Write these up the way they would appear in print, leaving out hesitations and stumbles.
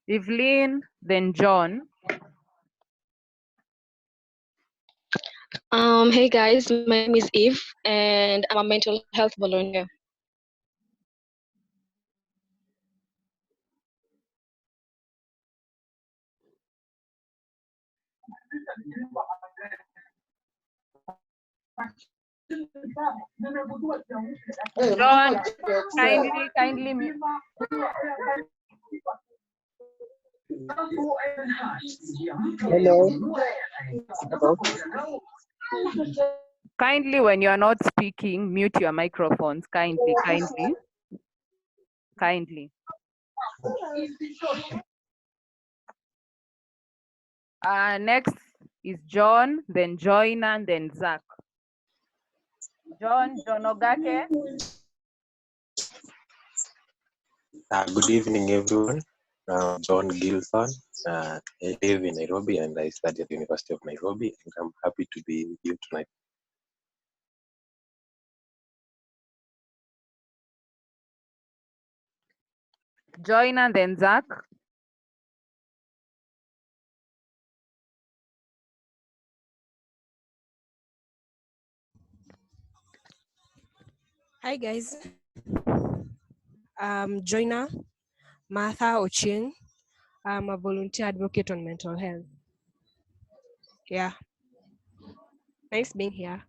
Evelyn, then John. Hey guys, my name is Eve and I'm a mental health volunteer. John, kindly mute. Hello. Kindly, when you are not speaking, mute your microphones. Kindly. Next is John, then Joyner, then Zach. John Ogake. Good evening, everyone. I'm John Gilson. I live in Nairobi and I study at the University of Nairobi, and I'm happy to be with you tonight. Joyner, then Zach. Hi guys, I'm Joyner Martha Ochieng. I'm a volunteer advocate on mental health. Yeah, nice being here.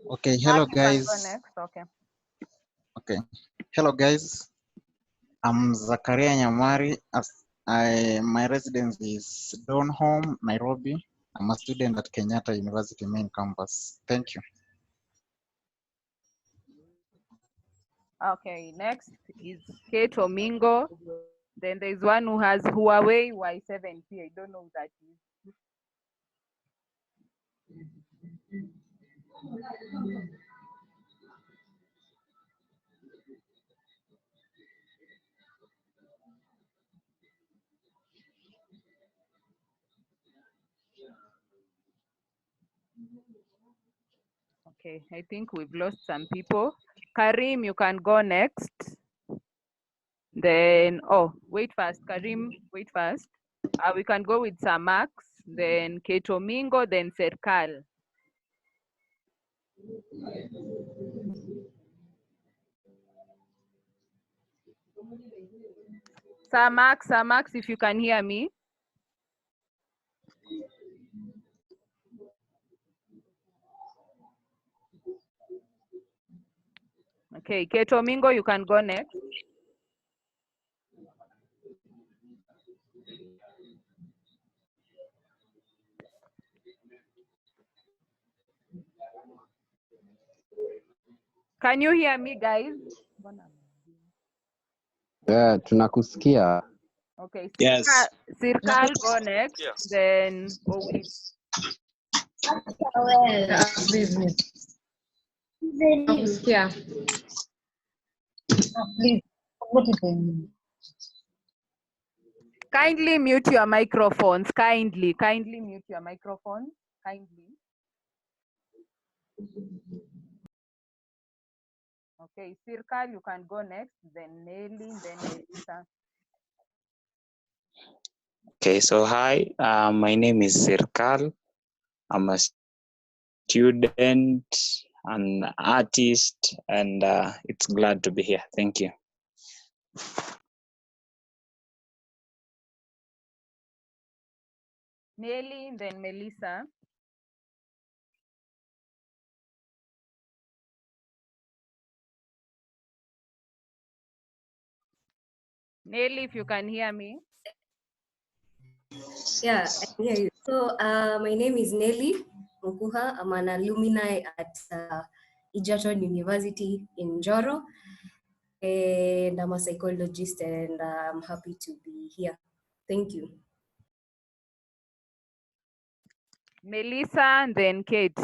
Okay, hello guys. Next. Okay, hello guys. I'm Zakaria Nyamari. My residence is Donholm, Nairobi. I'm a student at Kenyatta University main campus. Thank you. Okay, next is Kate Omingo. Then there's one who has Huawei Y7P. I don't know who that is. Okay, I think we've lost some people. Karim, you can go next. Then, wait first. Karim, wait first. We can go with Samax, then Kate Omingo, then Serkal. Samax, if you can hear me. Okay, Kate Omingo, you can go next. Can you hear me, guys? Yeah, tunakusikia. Okay, Yes. Sirkal go next, then Owi. Kindly mute your microphones. Kindly mute your microphones. Kindly. Okay, Sirkal, you can go next, then Nelly, then Melissa. Okay, so hi, my name is Sirkal. I'm a student, an artist, and it's glad to be here. Thank you. Nelly, then Melissa. Nelly, if you can hear me. Yeah, I can hear you. So my name is Nelly Mukuha. I'm an alumni at Egerton University in Joro. And I'm a psychologist and I'm happy to be here. Thank you. Melissa and then Kate.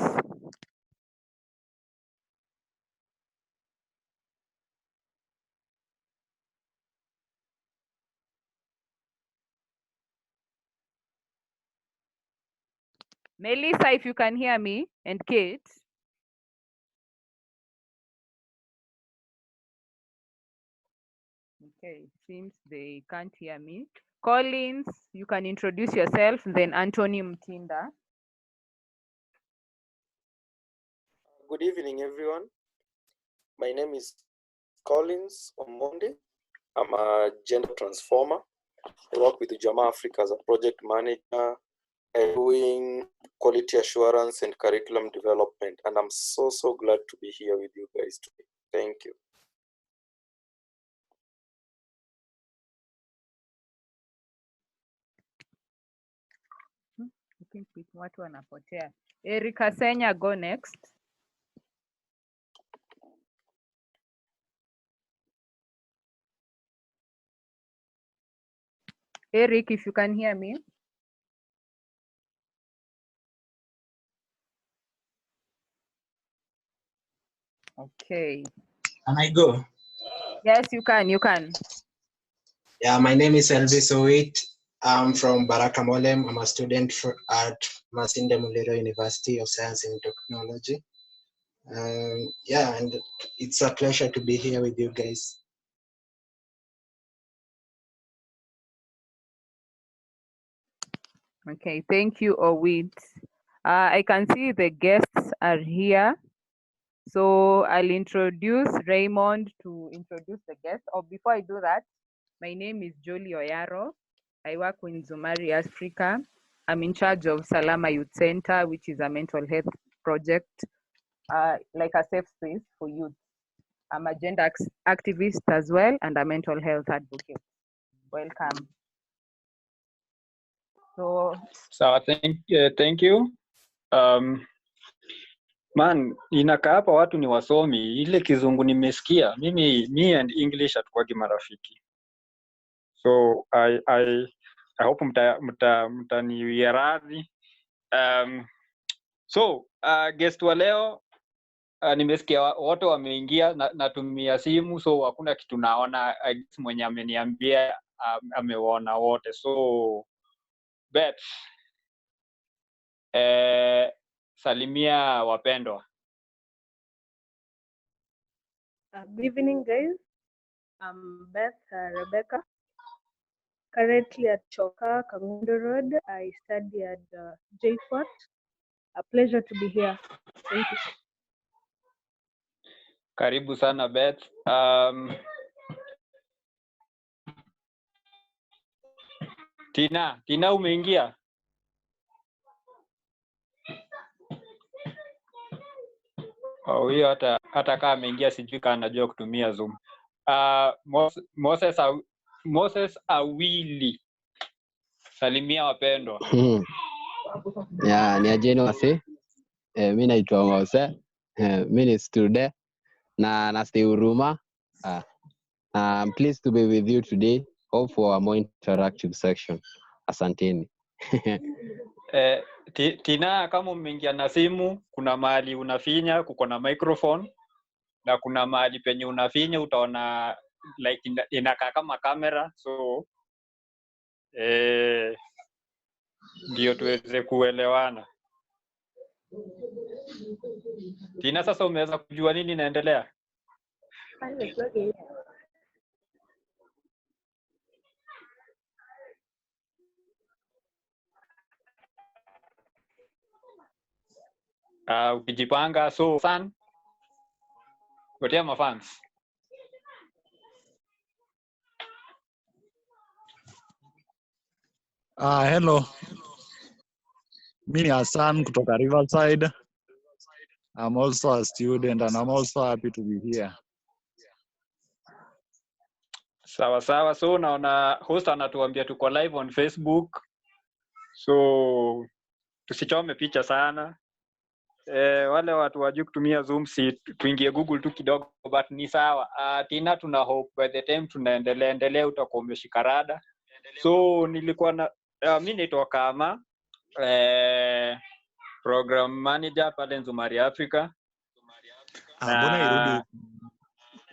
Melissa, if you can hear me, and Kate. Okay, seems they can't hear me. Collins, you can introduce yourself, then Anthony Mtinda. Good evening, everyone. My name is Collins Omonde. I'm a gender transformer. I work with Jama Africa as a project manager, doing quality assurance and curriculum development. And I'm so glad to be here with you guys today. Thank you. I think watu wanapotea. Erika Senya, go next. Eric, if you can hear me. Okay. Can I go? Yes, you can. Yeah, my name is Elvis Owit. I'm from Baraka Molem. I'm a student at Masinde Muliro University of Science and Technology. Yeah, and it's a pleasure to be here with you guys. Okay, thank you, Owit. I can see the guests are here. So I'll introduce Raymond to introduce the guests. Or before I do that, my name is Jolie Oyaro. I work with Nzumari Africa. I'm in charge of Salama Youth Center, which is a mental health project, like a safe space for youth. I'm a gender activist as well and a mental health advocate. Welcome. So thank you. Man, inakaa hapa watu ni wasomi, ile kizungu nimesikia. Me and English hatukwagi marafiki. So I hope mtaniwia radhi. Guest wa leo nimesikia wote wameingia, natumia simu, so hakuna kitu naona. I guess mwenye ameniambia ameona wote. So bet salimia wapendwa. Good evening, guys. I'm Beth Rebecca. Currently at Choka, Kangundo Road. I study at JFOT. A pleasure to be here. Thank you. Karibu sana Beth. Tina umeingia? Huyo hata kama ameingia sijui kama anajua kutumia Zoom. Moses Awili. Salimia wapendwa. Yeah, ni ajeni wase. Mimi naitwa Mose. Mimi ni student na stay Huruma. I'm pleased to be with you today. Hope for a more interactive section. Asanteni. Tina, kama umeingia na simu, kuna mahali unafinya, kuko na microphone, na kuna mahali penye unafinya utaona like inakaa kama kamera, so ndio tuweze kuelewana. Tina, sasa umeweza kujua nini inaendelea? Ukijipanga, so fan gotea mafans. Hello. Mimi ni Hassan kutoka Riverside. I'm also a student and I'm also happy to be here. Sawa. So naona host anatuambia tuko live on Facebook. So tusichome picha sana. Wale watu wajui kutumia Zoom, si tuingie Google tu kidogo, but ni sawa. Tina, tuna hope by the time tunaendelea utakuwa umeshika rada. So nilikuwa na mimi naitwa Kama program manager pale Nzumari Africa. Mbona irudi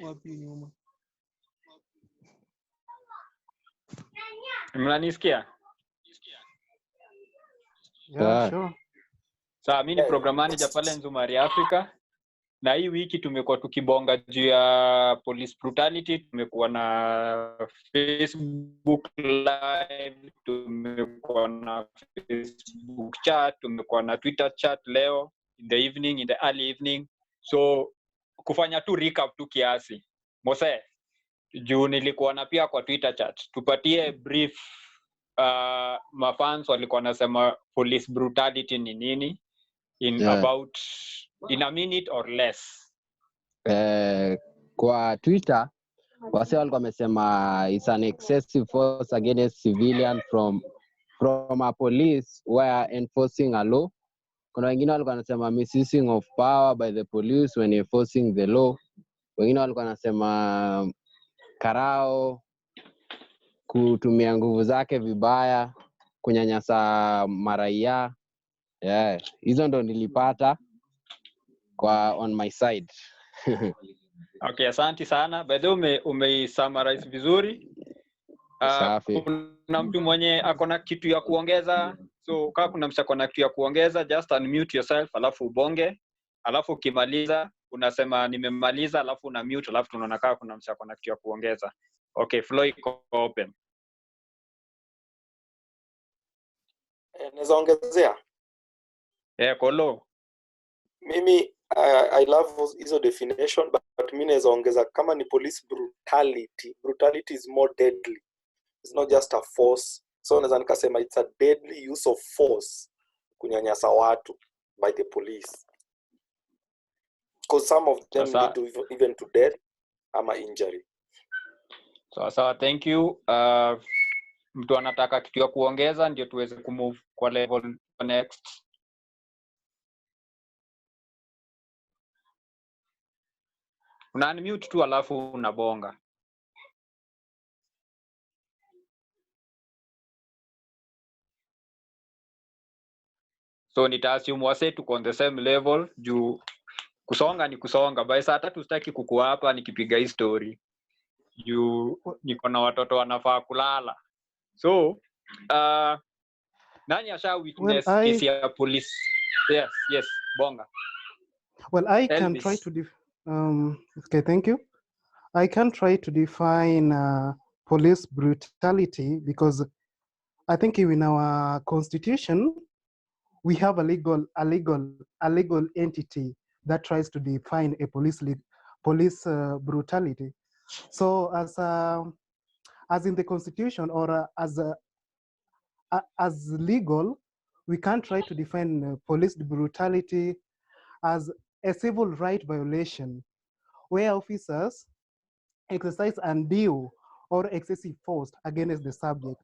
wapi nyuma? Mnanisikia? Yeah, sure. Mimi ni program manager pale Nzumari Africa. na hii wiki tumekuwa tukibonga juu ya police brutality. Tumekuwa na Facebook live, tumekuwa na Facebook chat, tumekuwa na Twitter chat leo in the evening, in the early evening. So kufanya tu recap tu kiasi. Mose, juu nilikuwa na pia kwa Twitter chat, tupatie brief. Mafans walikuwa nasema police brutality ni nini in about in a minute or less. Kwa Twitter wase walikuwa wamesema it's an excessive force against civilian from a police who are enforcing a law. Kuna wengine walikuwa wanasema misusing of power by the police when enforcing the law. Wengine walikuwa wanasema karao kutumia nguvu zake vibaya, kunyanyasa maraia. Hizo ndo nilipata kwa on my side. Okay, asante sana. By the way ume-summarize vizuri. Kuna mtu mwenye akona kitu ya kuongeza. So kama kuna mtu akona kitu ya kuongeza, just unmute yourself alafu ubonge. Alafu ukimaliza unasema nimemaliza, alafu una mute, alafu tunaona kama kuna mtu akona kitu ya kuongeza. Okay, flow iko open. Naweza ongezea? Kolo. Mimi I love hizo definition, but mimi naweza ongeza kama ni police brutality. Brutality is more deadly. It's not just a force. So naweza nikasema it's a deadly use of force kunyanyasa watu by the police. Because some of them lead to even to death ama injury. Sawa, thank you. Mtu anataka kitu ya kuongeza ndio tuweze kumove kwa level next. Una unmute tu alafu unabonga. So nita-assume wase tuko on the same level juu kusonga ni kusonga. By saa 3 sitaki kukuwa hapa nikipiga hii story. Juu niko na watoto wanafaa kulala. So nani asha witness kesi ya police? Yes, bonga. Well, I can try to okay, thank you. I can try to define police brutality because I think in our constitution we have a legal entity that tries to define a police brutality. So as in the constitution or as legal, we can try to define police brutality as a civil right violation where officers exercise undue or excessive force against the subject.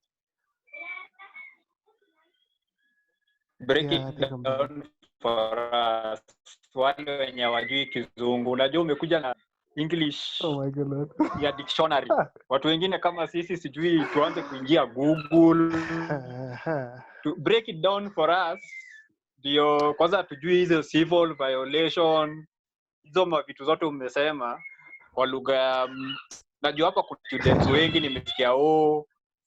Break it down for us. Wale wenye wajui Kizungu. Unajua umekuja na English ya dictionary. Watu wengine kama sisi sijui tuanze kuingia Google. To break it down for us, ndio kwanza tujui hizo civil violation. Hizo mavitu zote umesema kwa lugha. Najua hapa kuna students wengi nimesikia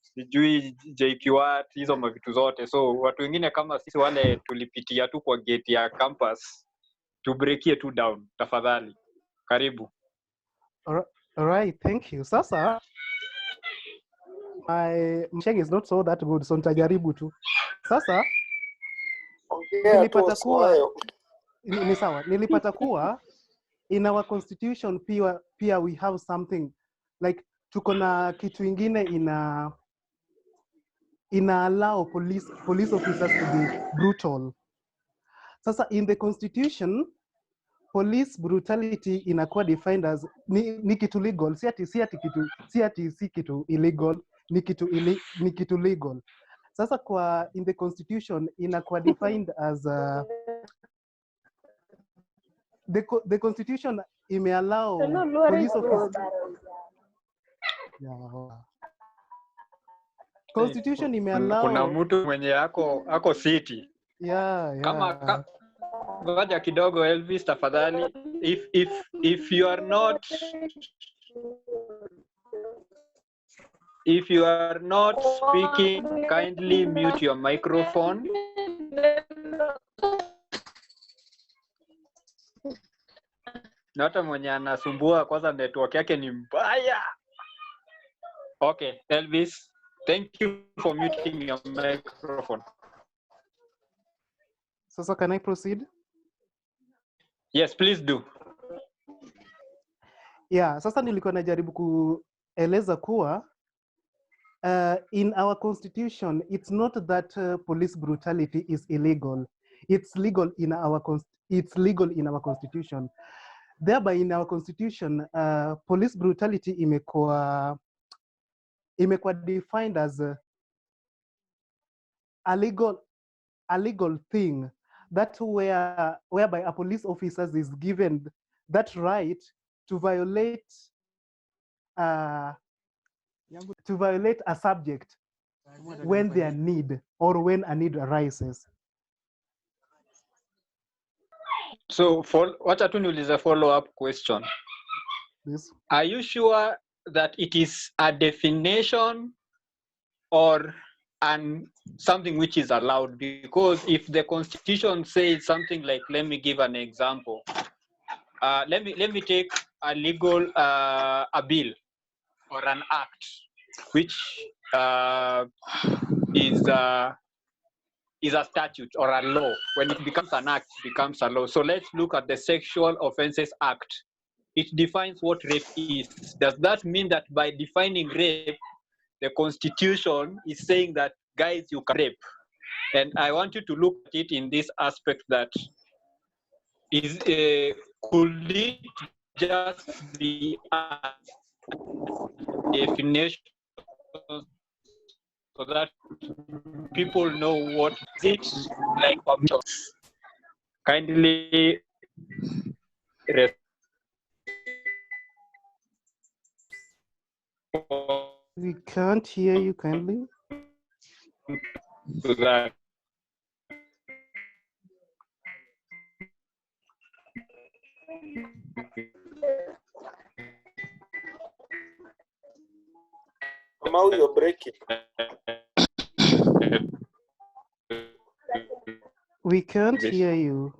sijui JQat, hizo mavitu zote. So watu wengine kama sisi wale tulipitia tu kwa gate ya campus, to break it tu down tafadhali. Karibu. All right, thank you. Sasa my Msheng is not so that good, so nitajaribu tu. Sasa nilipata kuwa ni sawa, nilipata kuwa in our constitution pia we have something like tuko na kitu ingine ina allow police officers to be brutal. Sasa in the constitution police brutality inakuwa defined as ni kitu legal, si kitu illegal, ni kitu legal. Sasa kwa in the constitution inakuwa defined as the constitution imeallow police officers. Constitution imeallow. Kuna mtu mwenye ako city. Kama ngoja kidogo Elvis tafadhali. If you are not speaking, kindly mute your microphone. na hata mwenye anasumbua kwanza network yake ni mbaya. Okay, Elvis, thank you for muting your microphone. Sasa can I proceed? Yes, please do. Yeah, sasa nilikuwa najaribu kueleza kuwa in our constitution, it's not that police brutality is illegal. It's legal in our constitution. Thereby in our constitution, police brutality imekuwa defined as a legal thing that whereby a police officer is given that right to violate a subject when there need or when a need arises. So wacha tu niulize follow up question. Yes. Are you sure that it is a definition or something which is allowed? Because if the constitution says something like, let me give an example. Let me take a legal a bill or an act which is a statute or a law. When it becomes an act, it becomes a law. So let's look at the Sexual Offences Act. It defines what rape is. Does that mean that by defining rape, the Constitution is saying that, guys, you can rape? And I want you to look at it in this aspect that could it just be a definition so that people know what it like permission? Kindly We can't hear you kindly. To that. Now you're breaking. We can't hear you.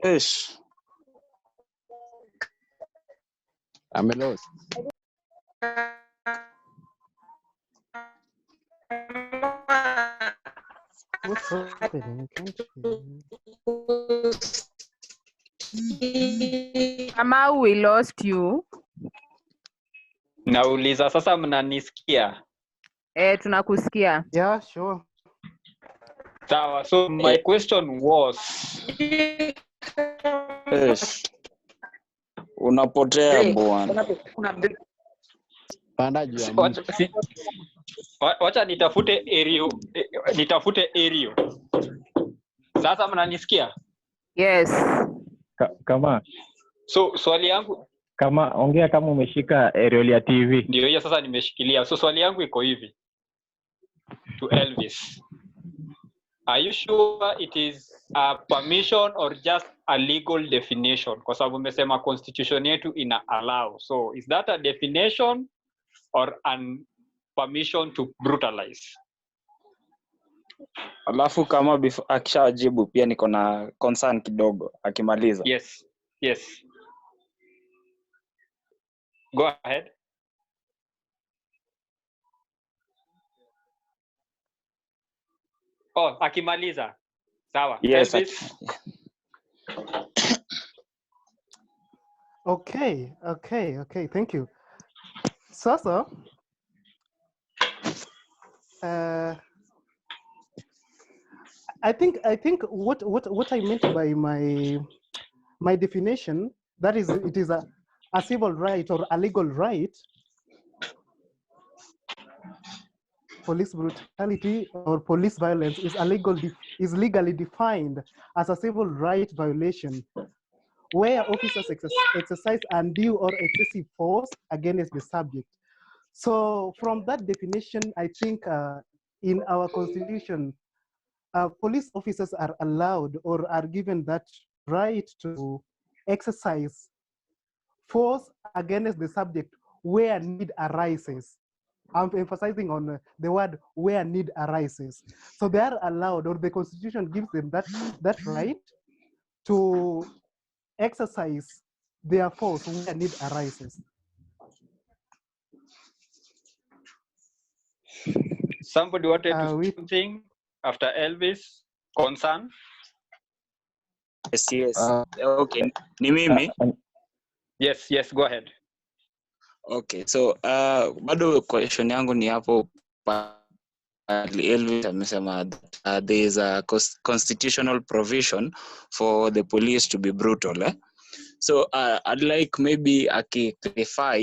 Ish. I'm lost. What's happening? I can't hear you. Kamau, we lost you. Nauliza sasa mnanisikia? Tunakusikia. Yeah, sure. Sawa. So my question was, unapotea bwana. Panda juu ya mti. Wacha nitafute area. Sasa mnanisikia? Yes. Kama So swali yangu kama ongea kama umeshika aerial ya TV. Ndio hiyo sasa nimeshikilia. So swali yangu iko hivi. To Elvis. Are you sure it is a permission or just a legal definition? Kwa sababu umesema constitution yetu ina allow. So is that a definition or an permission to brutalize? Alafu kama akishajibu pia niko na concern kidogo akimaliza. Yes. Yes. Go ahead. Oh, akimaliza. Sawa. Yes. Okay. Thank you. Sasa, I think what I meant by my definition, that is, it is a civil right or a legal right. Police brutality or police violence is legally defined as a civil right violation where officers exercise undue or excessive force against the subject. So from that definition, I think in our constitution, police officers are allowed or are given that right to exercise force against the subject where need arises. I'm emphasizing on the word where need arises. So they are allowed, or the Constitution gives them that right to exercise their force where need arises. Somebody wanted to say something after Elvis? Concern? Yes. Okay. Ni mimi? Yes, go ahead. Okay, so bado question yangu ni hapo Elvis amesema that there is a constitutional provision for the police to be brutal. So I'd like maybe clarify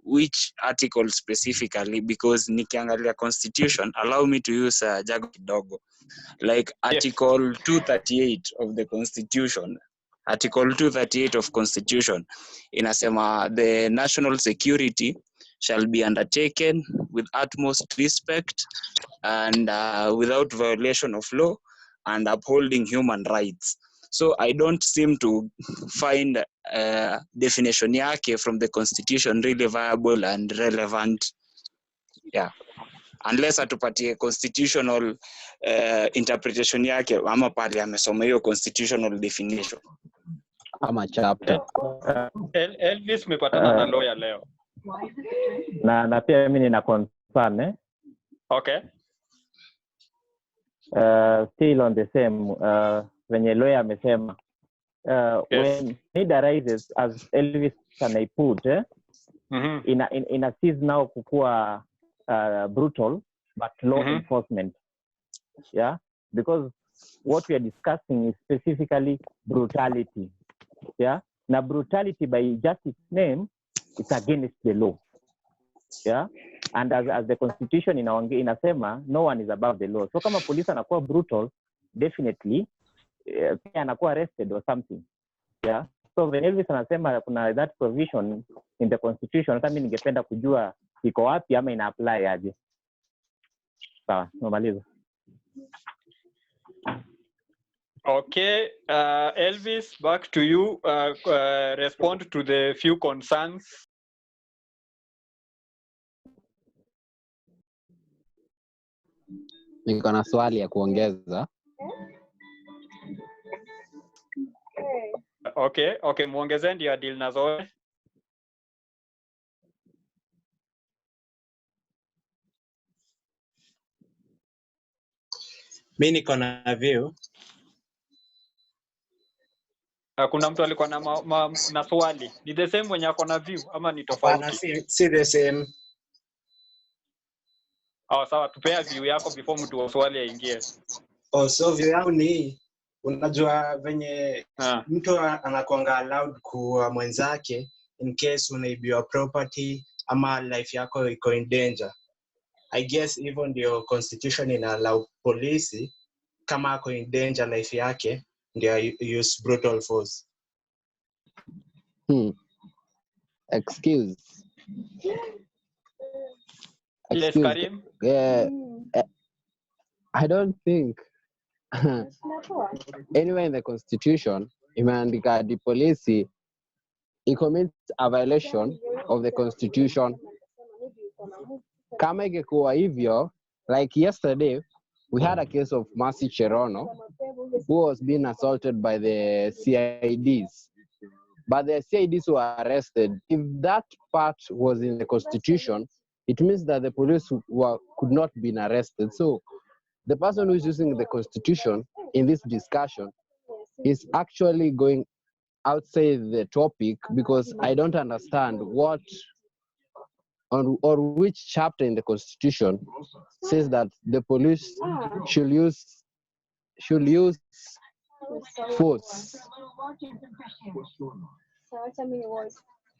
which article specifically, because nikiangalia constitution, allow me to use jago kidogo, like article 238 of the constitution. Article 238 of constitution inasema the national security shall be undertaken with utmost respect and without violation of law and upholding human rights. So I don't seem to find definition yake from the constitution really viable and relevant. Yeah. Unless atupatie constitutional interpretation yake ama pale amesoma hiyo constitutional definition ama chapter. Elvis umepatana na lawyer leo. Na pia mimi nina concern Okay. Still on the same venye lawyer amesema when need arises, as Elvis can I put in a cease now kukua brutal but law enforcement. Yeah, because what we are discussing is specifically brutality. Yeah, now brutality by just its name, it's against the law. Yeah, and as the constitution inasema, no one is above the law. So kama police anakuwa brutal, definitely anakuwa arrested or something. Yeah, so when Elvis anasema kuna that provision in the constitution, hata mimi ningependa kujua iko wapi ama ina apply aje. Sawa, nomaliza. Okay, Elvis, back to you. Respond to the few concerns. Niko na swali ya kuongeza. Okay, muongeze ndio deal na zote. Mimi niko na view. Kuna mtu alikuwa na swali. Ni the same mwenye ako na view ama ni tofauti? Si the same. Sawa, tupea view yako before mtu wa swali aingie. So view yangu ni unajua venye mtu anakuanga allowed kuwa mwenzake in case unaibiwa property ama life yako iko in danger. I guess hivyo ndio constitution ina allow polisi kama ako in danger life yake ndio use brutal force. Excuse. Yes, Karim. I don't think anywhere in the constitution imeandika the police commits a violation of the constitution. Kama ingekuwa hivyo, like yesterday we had a case of Mercy Cherono who was being assaulted by the CIDs, but the CIDs were arrested. If that part was in the constitution, it means that the police could not be arrested. So the person who is using the constitution in this discussion is actually going outside the topic, because I don't understand what or which chapter in the constitution says that the police should use force.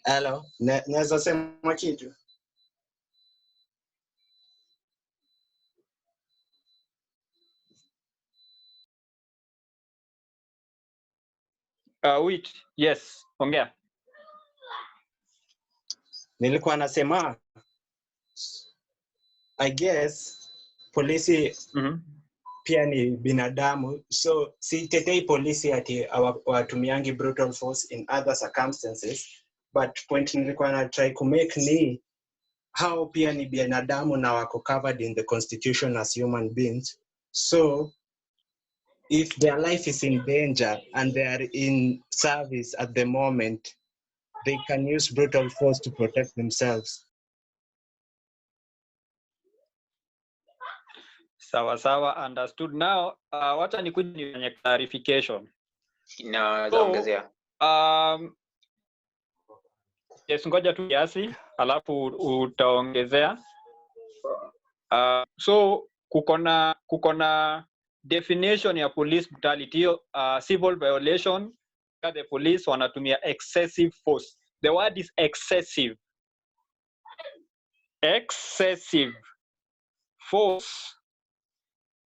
Hello, naweza sema kitu? Wait, yes, ongea. Nilikuwa nasema I guess polisi pia ni binadamu, so si tetei polisi ati watumiangi brutal force in other circumstances, but point nilikuwa na try to make ni hao pia ni binadamu na wako covered in the constitution as human beings. So if their life is in danger and they are in service at the moment, they can use brutal force to protect themselves. Sawa sawa, understood. Now, wacha nikuje nifanye clarification. Naongezea. Yes, ngoja tu kiasi, alafu utaongezea. So kukona definition ya police brutality, civil violation, the police wanatumia excessive force. The word is excessive. Excessive force,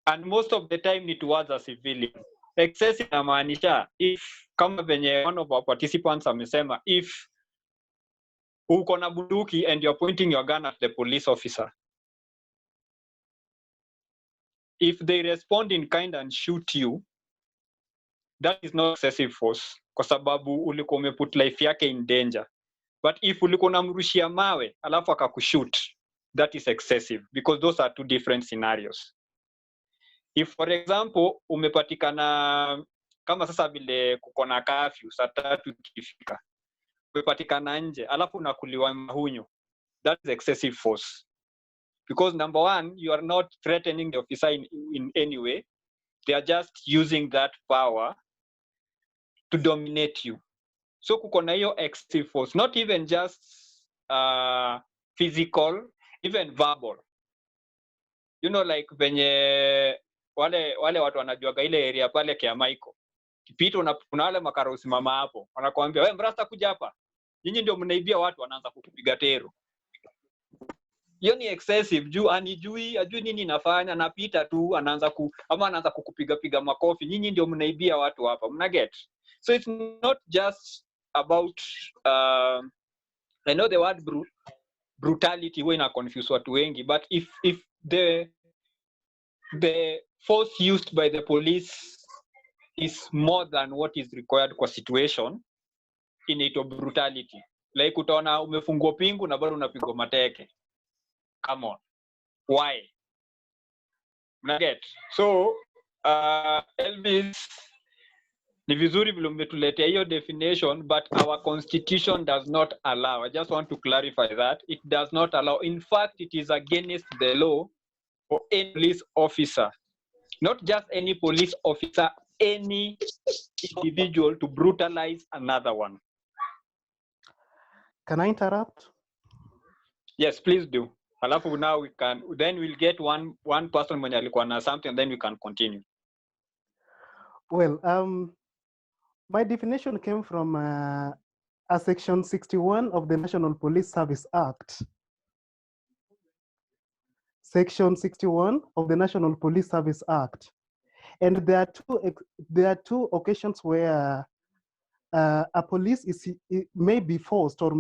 and most of the time ni towards a civilian. Excessive inamaanisha if, kama venye one of our participants amesema, if uko na bunduki and you're pointing your gun at the police officer, if they respond in kind and shoot you, that is not excessive force, kwa sababu ulikuwa umeput life yake in danger. But if ulikuwa unamrushia mawe alafu akakushoot, that is excessive, because those are two different scenarios. If for example umepatikana kama sasa vile kuko na curfew saa 3 ikifika, umepatikana nje alafu unakuliwa mahunyo, that is excessive force, because number one, you are not threatening the officer in any way. They are just using that power to dominate you. So kuko na hiyo excessive force, not even just physical, even verbal. You know, like venye wale watu wanajuaga ile area pale kia Michael. Kipito kuna wale makarosi mama hapo. Wanakuambia, "Wewe mrasta kuja hapa. Nyinyi ndio mnaibia watu," wanaanza kukupiga tero. Hiyo ni excessive, juu ajui nini inafanya, anapita tu anaanza kukupiga piga makofi. Nyinyi ndio mnaibia watu hapa. Mna get? So it's not just about I know the word brutality when I confuse watu wengi, but if the force used by the police is more than what is required kwa situation, inaitwa brutality. Like utaona umefungwa pingu na bado unapigwa mateke. Come on. Why? Mnaget? So, Elvis, ni vizuri vile umetuletea hiyo definition, but our constitution does not allow. I just want to clarify that. It does not allow. In fact, it is against the law for any police officer, not just any police officer, any individual to brutalize another one. Can I interrupt? Yes, please do. Alafu now we'll get one person mwenye alikuwa na something, and then we can continue. Well, my definition came from a section 61 of the National Police Service Act. Section 61 of the National Police Service Act. And there are two occasions where a police may be forced or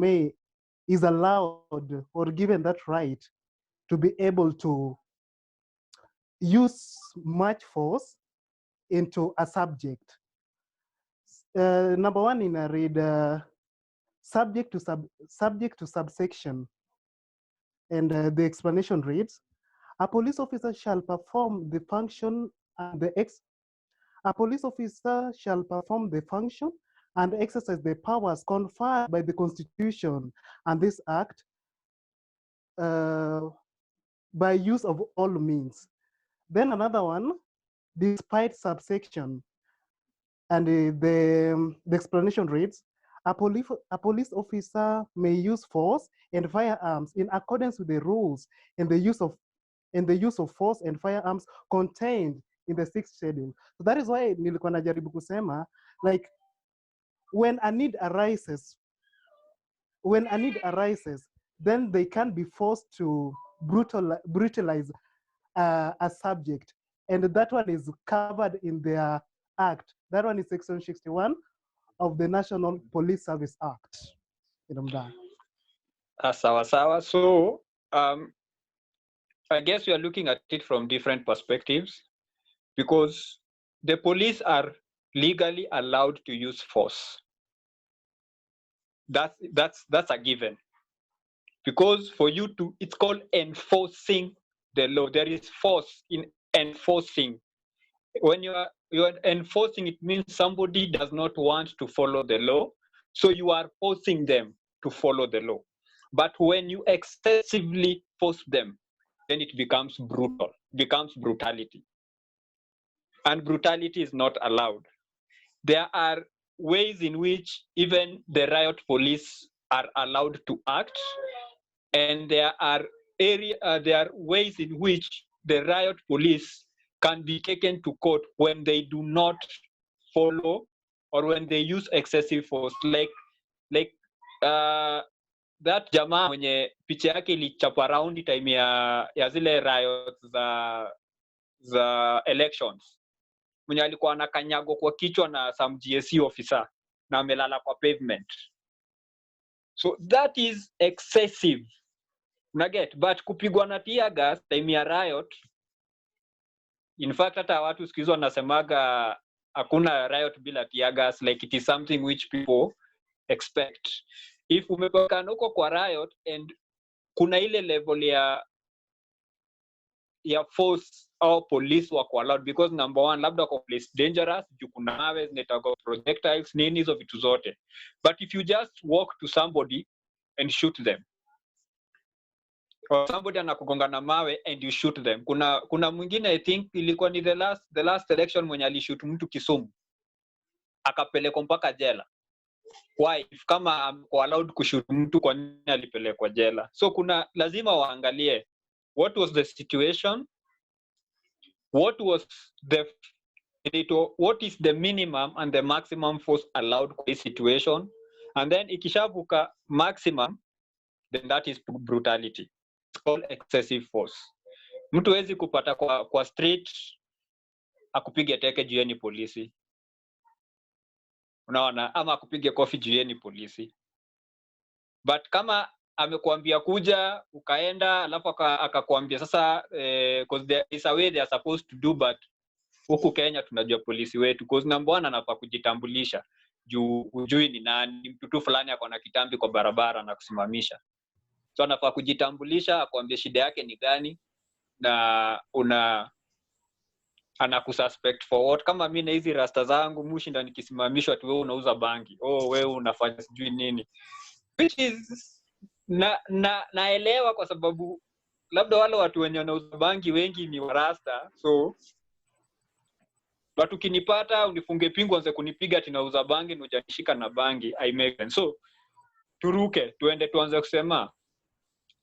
is allowed or given that right to be able to use much force into a subject. Number one, in a read subject to subsection, and the explanation reads: a police officer shall perform the function and a police officer shall perform the function and exercise the powers conferred by the Constitution and this Act by use of all means. Then another one, despite subsection, and the explanation reads: a police officer may use force and firearms in accordance with the rules and the use of force and firearms contained in the 6th schedule. So that is why nilikuwa najaribu kusema, like, when a need arises, then they can be forced to brutalize a subject, and that one is covered in their act. That one is section 61 of the National Police Service Act. Sawa sawa. So I guess we are looking at it from different perspectives, because the police are legally allowed to use force. That's a given. because for you to, it's called enforcing the law. There is force in enforcing. When you are enforcing, it means somebody does not want to follow the law, so you are forcing them to follow the law. But when you excessively force them, then it becomes brutal, becomes brutality. And brutality is not allowed. There are ways in which even the riot police are allowed to act, and there are ways in which the riot police can be taken to court when they do not follow or when they use excessive force, like that jamaa mwenye picha yake ilichapa round time ya zile riots za elections, mwenye alikuwa anakanyago kwa kichwa na some GSU officer na amelala kwa pavement. So that is excessive. Unaget, but kupigwa na tear gas time ya riot, in fact hata watu siku hizo wanasemaga hakuna riot bila tear gas, like it is something which people expect. If umepakana huko kwa riot and kuna ile level ya force au police wako allowed, because number one, labda kwa place dangerous, juu kuna mawe zinataka projectiles nini hizo vitu zote. But if you just walk to somebody and shoot them, or somebody anakugonga na mawe and you shoot them. Kuna mwingine, I think ilikuwa ni the last election, mwenye alishoot mtu Kisumu akapelekwa mpaka jela. Why? If kama amko allowed kushoot mtu, kwa nini alipelekwa jela? So kuna lazima waangalie what was the situation, what is the minimum and the maximum force allowed kwa this situation, and then ikishavuka maximum, then that is brutality. It's called excessive force. Mtu hawezi kupata kwa street akupige teke juu ni polisi, unaona, ama akupige kofi juu ni polisi. But kama amekuambia kuja ukaenda, alafu akakwambia sasa because there is a way they are supposed to do, but huku Kenya tunajua polisi wetu, because number one anafaa kujitambulisha juu ujui ni nani, mtu tu fulani ako na kitambi kwa barabara na kusimamisha. So anafaa kujitambulisha, akwambia shida yake ni gani, na anakususpect for what. Kama mimi na hizi rasta zangu mushinda nikisimamishwa tu, wewe unauza bangi, wewe unafanya sijui nini, which is naelewa kwa sababu labda wale watu wenye wanauza bangi wengi ni warasta. So watu kinipata unifunge pingu anze kunipiga ati nauza bangi na hujanishika na bangi, I make sense. So turuke tuende tuanze kusema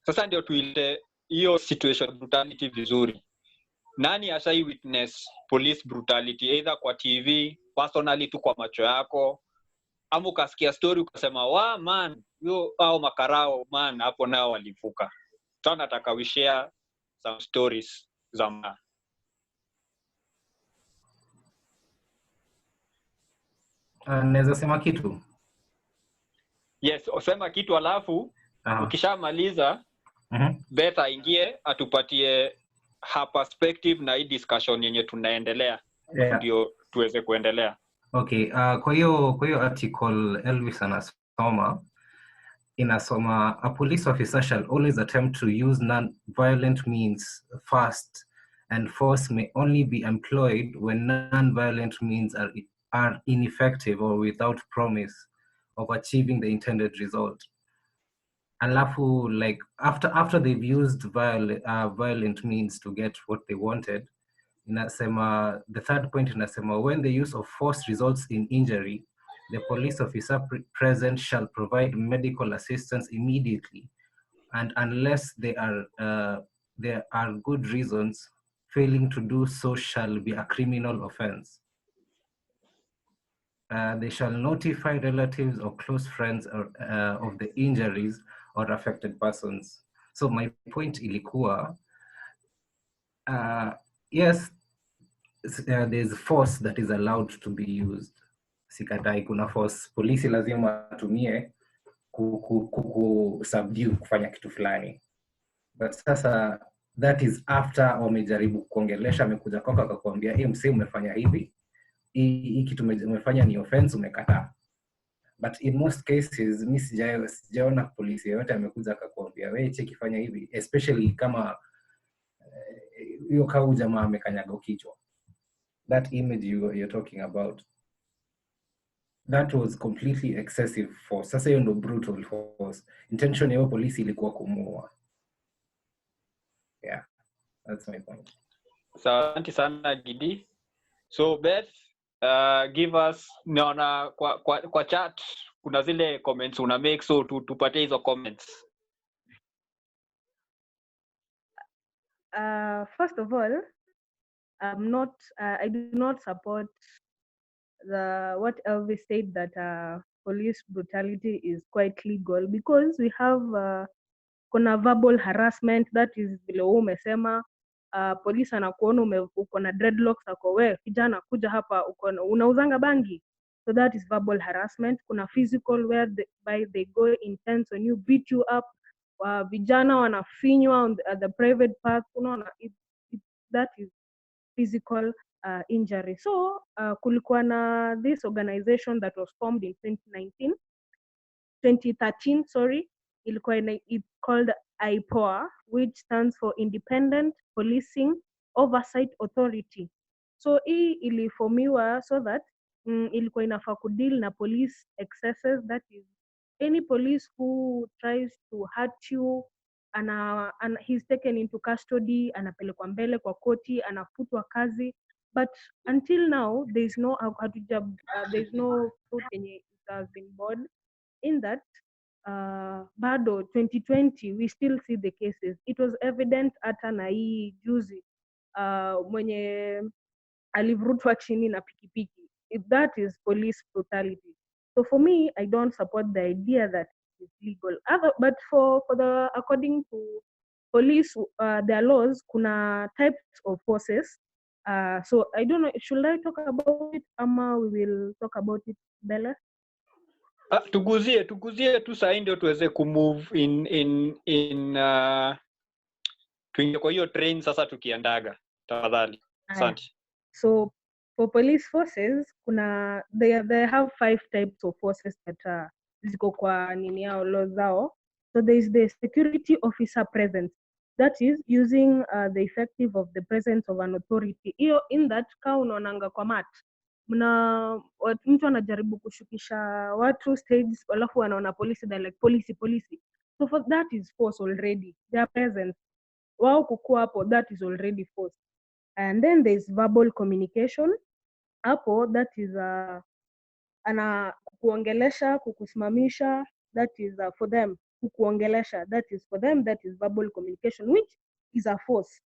sasa ndio tuile hiyo situation brutality vizuri. Nani ashai witness police brutality either kwa TV, personally tu kwa macho yako, ama ukasikia story ukasema wa man yo au makarao man hapo nao walivuka? So nataka we share some stories za ma. Naweza sema kitu? Yes, usema kitu alafu ukishamaliza Beth aingie atupatie her perspective na hii discussion yenye tunaendelea, ndio tuweze kuendelea. Okay, kwa hiyo article Elvis anasoma inasoma, a police officer shall always attempt to use non-violent means first, and force may only be employed when non-violent means are ineffective or without promise of achieving the intended result. Alafu, like after they've used violent means to get what they wanted, inasema, the third point inasema, when the use of force results in injury, the police officer present shall provide medical assistance immediately, and unless there are good reasons, failing to do so shall be a criminal offense. They shall notify relatives or close friends of the injuries or affected persons. So my point ilikuwa, yes, there's force that is allowed to be used. Sikatai kuna force polisi lazima atumie subdue kufanya kitu fulani. But sasa that is after wamejaribu kuongelesha, amekuja kwako akakwambia msee umefanya hivi, hii kitu umefanya ni offense, umekataa. But in most cases mimi sijaona polisi yote amekuja akakwambia kuambia wewe cheki fanya hivi, especially kama hiyo kau jamaa amekanyaga kichwa. That image you're talking about, that was completely excessive force. Sasa hiyo ndo brutal force. Intention ya polisi ilikuwa kumuua. Yeah, that's my point. So asante sana Gidi. So Beth, give us naona kwa chat kuna zile comments una make, so tupate hizo comments. First of all, I do not support what Elvis said that police brutality is quite legal, because we have kuna verbal harassment, that is vile umesema. Polisi anakuona uko na dreadlocks, ako we kijana kuja hapa unauzanga bangi, so that is verbal harassment. Kuna physical where they go intense on you, beat you up, vijana wanafinywa on the private part, unaona, that is physical injury. So kulikuwa na this organization that was formed in 2013, sorry, it's called IPOA, which stands for Independent Policing Oversight Authority. So hii iliformiwa so that ilikuwa inafaa kudeal na police excesses, that is any police who tries to hurt you, he's taken into custody, anapelekwa mbele kwa koti, anafutwa kazi. But until now there's no proof it has been board in that. Bado 2020 we still see the cases. It was evident hata na hii juzi mwenye alivurutwa chini na pikipiki. That is police brutality. So for me, I don't support the idea that it's legal. But for the according to police, their laws, kuna types of forces. So I don't know, should I talk about it ama we will talk about it Bella? Tuguzie tu saa ndio tuweze kumove in tuingie kwa hiyo train sasa tukiandaga. Tafadhali. Asante. So for police forces, kuna they have 5 types of forces that ziko kwa nini yao laws zao. So there is the security officer presence, that is using the effective of the presence of an authority. Hiyo in that ka unaonanga kwa mat, mtu anajaribu kushukisha watu stage, alafu anaona polisi, they're like police. So for that is force already, their presence, wao kukua hapo, that is already force. And then there is verbal communication. Hapo that is ana kuongelesha, kukusimamisha, that is for them. Kukuongelesha, that is for them, that is verbal communication, which is a force.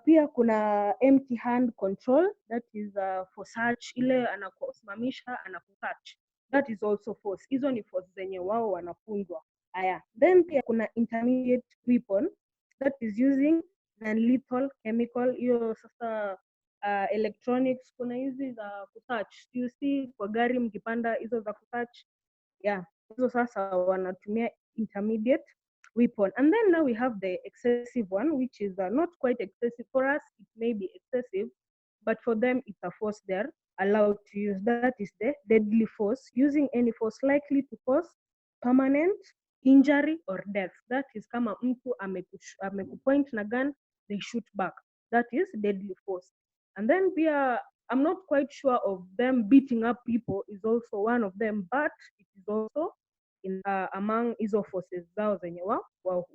Pia kuna empty hand control, that is for search, ile anakusimamisha, anakusearch, that is also force. Hizo ni force zenye wao wanafunzwa. Haya, then pia kuna intermediate weapon, that is using non-lethal chemical. Hiyo sasa electronics, kuna hizi za kusearch, you see kwa gari mkipanda hizo za kusearch, yeah, hizo sasa wanatumia intermediate weapon. And then now we have the excessive one, which is not quite excessive. For us it may be excessive, but for them it's a force they're allowed to use. That is the deadly force, using any force likely to cause permanent injury or death. That is kama mtu amekupoint na gun, they shoot back, that is deadly force. And then pia I'm not quite sure of them beating up people is also one of them, but it is also in among hizo forces zao zenye wao.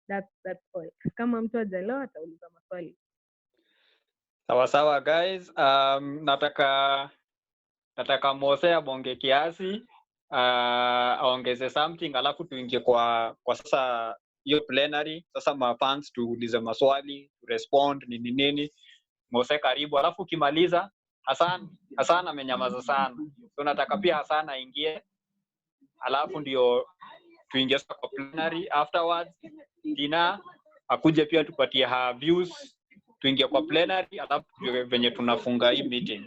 That's all. Kama mtu hajaelewa atauliza maswali. Sawa guys, nataka Mose abonge kiasi, aongeze something, alafu tuingie kwa sasa hiyo plenary. Sasa mafans tuulize maswali, respond nini. Mose karibu, alafu ukimaliza Hassan amenyamaza sana. So nataka pia Hassan aingie, alafu ndio tuingie kwa plenary. Afterwards Dina akuje pia tupatie her views, tuingie kwa plenary, alafu venye tunafunga hii meeting.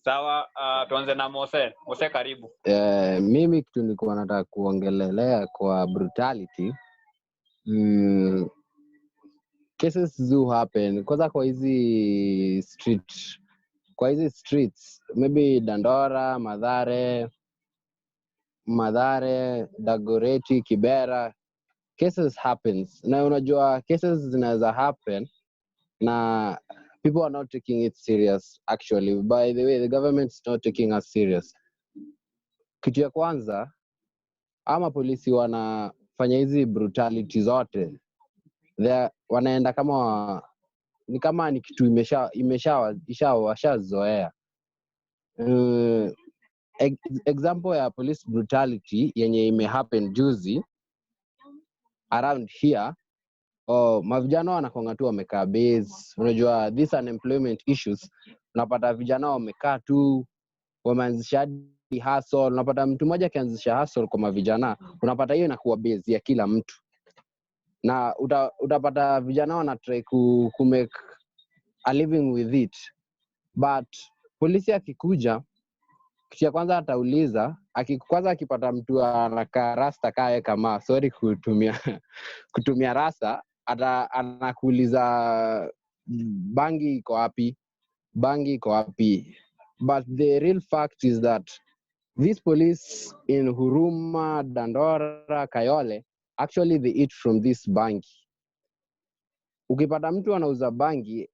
Sawa, tuanze na Mose. Mose karibu. Mimi kitu nilikuwa nataka kuongelelea kwa brutality. Cases do happen kwanza kwa hizi streets, maybe Dandora, Mathare, Mathare, Dagoretti, Kibera, cases happens. Na unajua cases zinaweza happen na people are not taking it serious actually. By the way, the government is not taking us serious. Kitu ya kwanza, ama polisi wanafanya hizi brutality zote. Wanaenda ni kama ni kitu washazoea. Example ya police brutality yenye happen juzi around here, mavijana wanakonga tu wamekaa base. Unajua these unemployment issues, unapata vijana wamekaa tu wameanzisha hustle. Unapata mtu mmoja akianzisha hustle kwa mavijana, unapata hiyo inakuwa base ya kila mtu, na utapata vijana wana try ku make a living with it. But polisi akikuja, kitu ya kwanza atauliza, kwanza akipata mtu anakaa rasta kae kama, sorry kutumia rasta, anakuuliza bangi iko wapi? But the real fact is that these police in Huruma, Dandora, Kayole, actually they eat from this bangi. Ukipata mtu anauza bangi,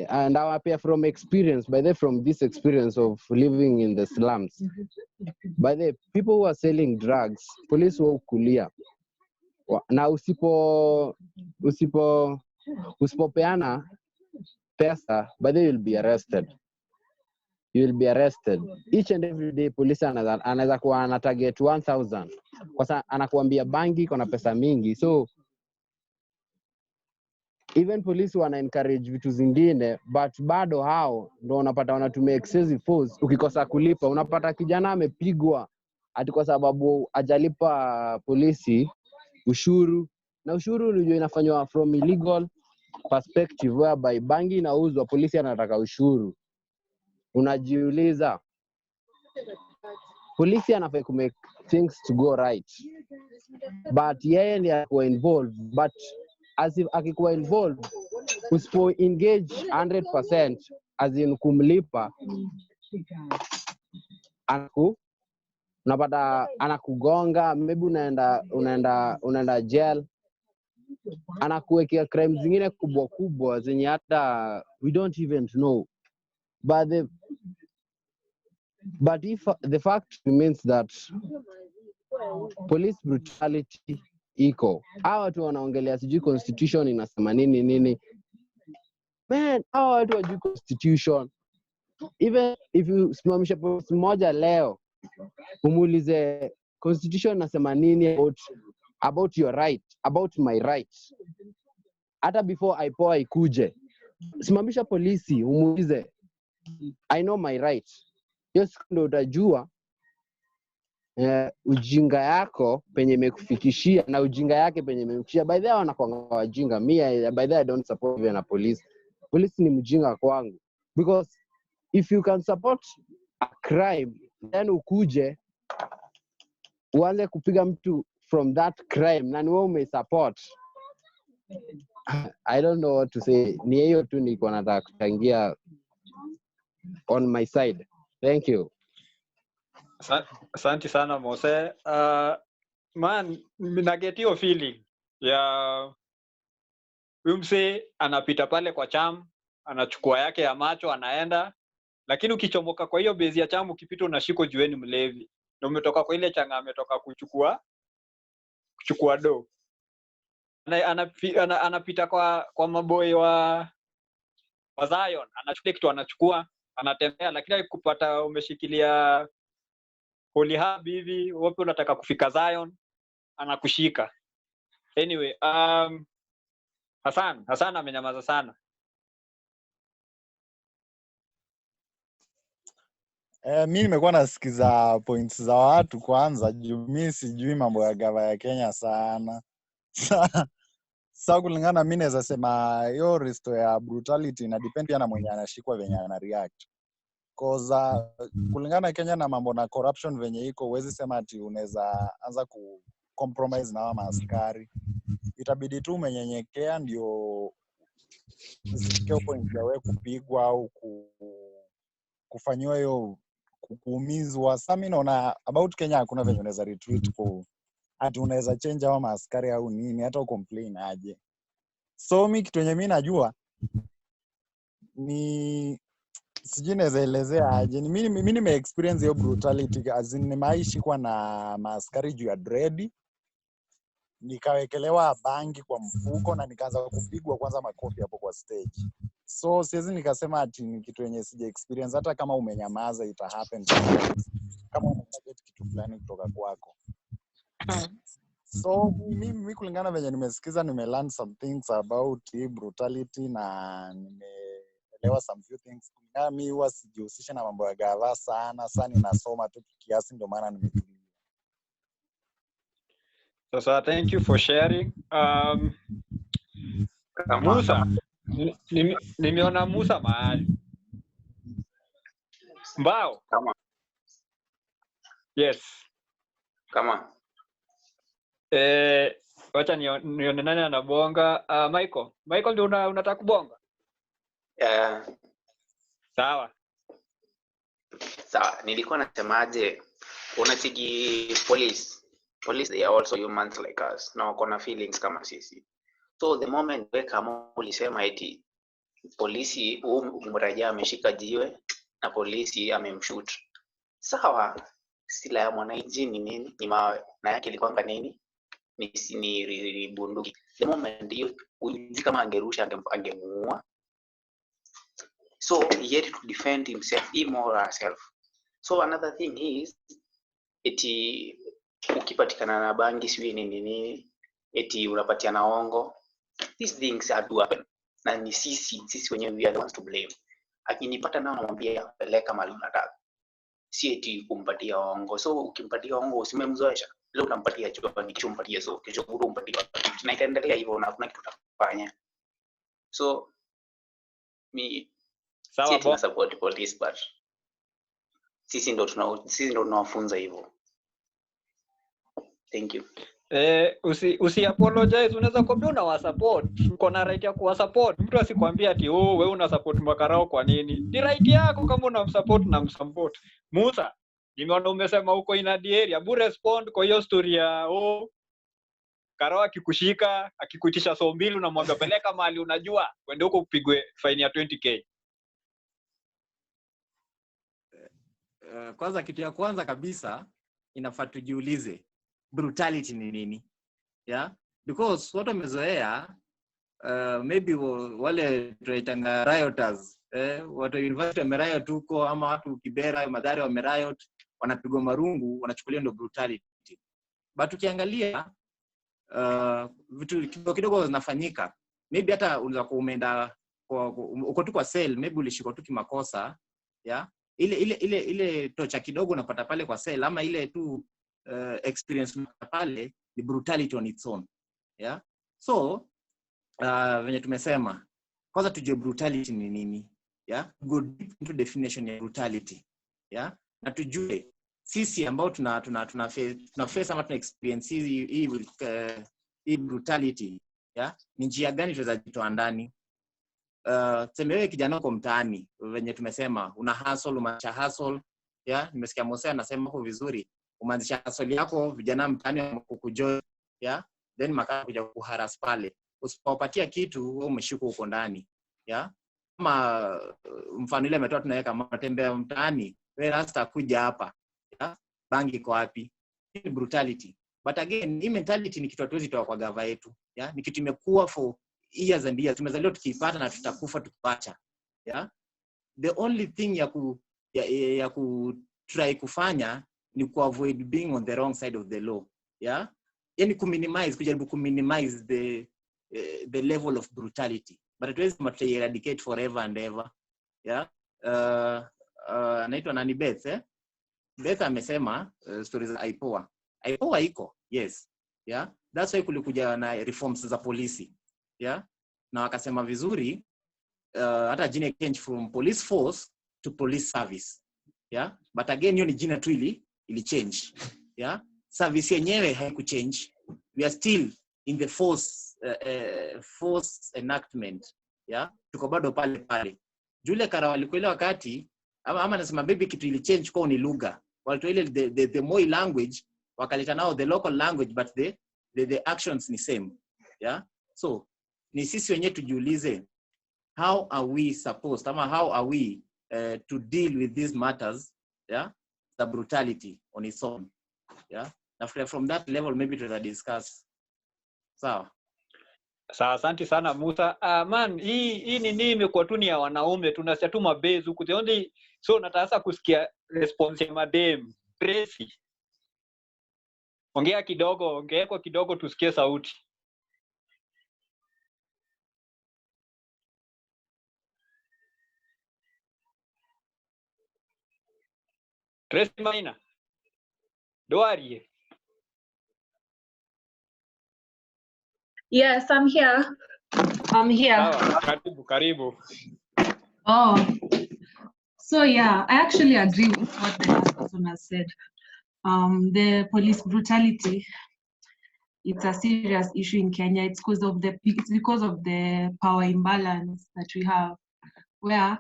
and I appear from experience, from this experience of living in the slums, by the people who are selling drugs, police will kulia. Na usipopeana pesa, by the you'll be arrested. You will be arrested. Each and every day police anaweza kuwa ana target 1000. Kwa sababu anakuambia bangi kuna pesa mingi. So even police wana encourage vitu zingine, but bado hao ndio unapata wanatumia excessive force. Ukikosa kulipa unapata kijana amepigwa ati kwa sababu ajalipa polisi ushuru, na ushuru unajua inafanywa from illegal perspective, whereby bangi inauzwa, polisi anataka ushuru. Unajiuliza, polisi anafaa ku make things to go right, but yeye ndiye ako involved. But as if akikuwa involved, usipo engage 100% as in kumlipa, unapata anakugonga, maybe unaenda jail, anakuwekea crimes zingine kubwa zenye hata we don't even know. But if the fact remains that police brutality iko, hawa watu wanaongelea sijui constitution inasema nini. Man, hawa watu wajui constitution. Even if you simamisha polisi moja leo, umuulize constitution inasema nini about your right, about my right. Hata before IPOA ikuje, simamisha polisi umuulize, I know my right. Yes, ndio utajua ujinga yako penye imekufikishia na ujinga yake penye imekufikishia. By the way, wanakuwa wajinga. By the way, I don't support even a police. Police ni mjinga kwangu, because if you can support a crime, then ukuje uanze kupiga mtu from that crime na ni wewe umesupport. I don't know what to say. Ni hiyo tu nilikuwa nataka kuchangia on my side. Thank you. Asante sana Mose. Man, ninaget hiyo feeling ya mse anapita pale kwa cham, anachukua yake ya macho anaenda, lakini ukichomoka kwa hiyo bezi ya cham, ukipita unashiko jueni mlevi, na umetoka kwa ile changa ametoka kuchukua do. Anapita kwa maboy wa Zion, anachukua kitu anachukua, anatembea, lakini kupata umeshikilia Holy Hub hivi, wapi unataka kufika Zion, anakushika. Anyway, Hassan amenyamaza sana. Mi nimekuwa nasikiza points za watu kwanza, juu mi sijui mambo ya gava ya Kenya sana. Sasa kulingana mi naweza sema hiyo risto ya brutality ina depend na mwenye anashikwa venye ana react. Cause kulingana Kenya na mambo na corruption venye iko, huwezi sema ati unaweza anza ku compromise na maaskari. Itabidi tu umenyenyekea ndio usifike point ya wewe kupigwa au kufanyiwa hiyo kuumizwa. Sasa mimi naona about Kenya hakuna venye unaweza retreat kwa ati unaweza change au maaskari au nini hata ucomplain aje. So mimi kitu yenye mimi najua ni sijui naweza elezea aje. Mimi nime experience hiyo brutality as in nimeishi kwa na maaskari juu ya dread. Nikawekelewa bangi kwa mfuko na nikaanza kupigwa kwanza makofi hapo kwa stage. So siwezi nikasema ati ni kitu yenye sija experience hata kama umenyamaza it happen kama unaget kitu fulani kutoka kwako. So mimi kulingana venye nimesikiza nimelearn some things about brutality na nimeelewa some few things. Kulingana mimi huwa sijihusisha na mambo ya gava sana ninasoma tu kiasi ndio maana nimetulia. Sasa thank you for sharing. Musa, nimeona Musa mahali. Mbao. Kama. Yes. Kama. Wacha nione nani anabonga. Michael ndio unataka kubonga? Sawa. Sawa, nilikuwa nasemaje, unachiki police they are also humans like us, na wako na feelings kama sisi. So the moment we kama ulisema eti polisi mraja ameshika jiwe na polisi amemshoot, sawa, sila ya mwananchi ni nini? Ni mawe, na yake ilikuwa nini? Ni bunduki. The moment you kama angerusha angemuua. So he had to defend himself, him or herself. So another thing is eti ukipatikana na bangi sio nini eti unapatia na ongo. These things are to happen. Na ni sisi wenyewe we are the ones to blame. Akinipata nao namwambia peleka mahali unataka. Si eti kumpatia ongo. So ukimpatia ongo usimemzoesha. Leo unampatia chukua nikimpatia so kesho bado umpatia. Na itaendelea hivyo na hakuna kitu utafanya. So sawa tuna support police but sisi ndo tunawafunza hivyo. Thank you. Usi apologize, unaweza kwambia una support. Uko na right ya kuwa support. Mtu asikwambia ati wewe una support Makarao kwa nini? Ni right yako kama una support na msupport. Musa, nimeona umesema uko in the area. Bu respond kwa hiyo story ya Karao akikushika, akikuitisha so mbili unamwambia peleka mahali unajua, uende huko upigwe fine ya 20k. Kwanza kitu ya kwanza kabisa inafaa tujiulize brutality ni nini? Yeah, because watu wamezoea maybe wale tunaitanga rioters, watu university wameriot huko ama watu Kibera Mathare wameriot, wanapigwa marungu, wanachukulia ndo brutality. But ukiangalia vitu kidogo zinafanyika, maybe hata unaweza kuumeenda uko tu kwa cell, maybe ulishikwa tu kimakosa, yeah, ile tocha kidogo unapata pale kwa cell, ama ile tu experience pale ni brutality on its own, yeah. So venye tumesema kwanza tujue brutality ni nini, yeah, go deep into definition ya brutality, yeah, na tujue sisi ambao tuna face ama tuna experience hii brutality, yeah, ni njia gani tunaweza jitoa ndani. Semewe kijana uko mtaani venye tumesema una hustle, umeacha hustle, yeah, nimesikia Mose anasema huko vizuri, umeanzisha hustle yako, vijana mtaani kukujoin, yeah, then Makaa kuja kuharass pale, usipopatia kitu wewe umeshika huko ndani, yeah. Kama mfano ile metoa tunaweka matembea mtaani, wewe rasta kuja hapa, yeah, bangi iko wapi? Ni brutality. But again, hii mentality ni kitu hatuwezi toa kwa gava yetu, yeah, ni kitu imekuwa for years and years, tumezaliwa tukipata na tutakufa tukipacha, yeah. The only thing ya ku try kufanya ni ku avoid being on the wrong side of the law, yeah, yani kujaribu kuminimize the level of brutality, but hatuwezi eradicate forever and ever, yeah. Anaitwa nani Beth, Beth amesema stories za IPOA iko, yes, yeah, that's why kulikuja na reforms za polisi, yeah, na wakasema vizuri hata jina change from police force to police service, yeah, but again hiyo ni jina tu ili change, yeah, service yenyewe haiku change, we are still in the force enactment, yeah, tuko bado pale. Jule Kara walikuwa wakati ama nasema maybe kitu ili change kwa ni lugha, walitoa ile the Moi language wakaleta nao the local language, but the actions ni same. Yeah, so ni sisi wenyewe tujiulize, how are we supposed, ama how are we to deal with these matters, yeah, the brutality on its own. Yeah, after from that level maybe to discuss. Sawa. Sawa, asante sana Musa. Man, hii nini imekuwa tu ni ya wanaume, tunasikia tu mabase huku. The only so nataka kusikia response ya madem. Tracy. Ongea kwa kidogo tusikie sauti. Tracy Maina. Doari. Yes, I'm here. I'm here. Sawa, karibu. Oh, so yeah, I actually agree with what the last person has said. The police brutality, it's a serious issue in Kenya. It's because of the power imbalance that we have, where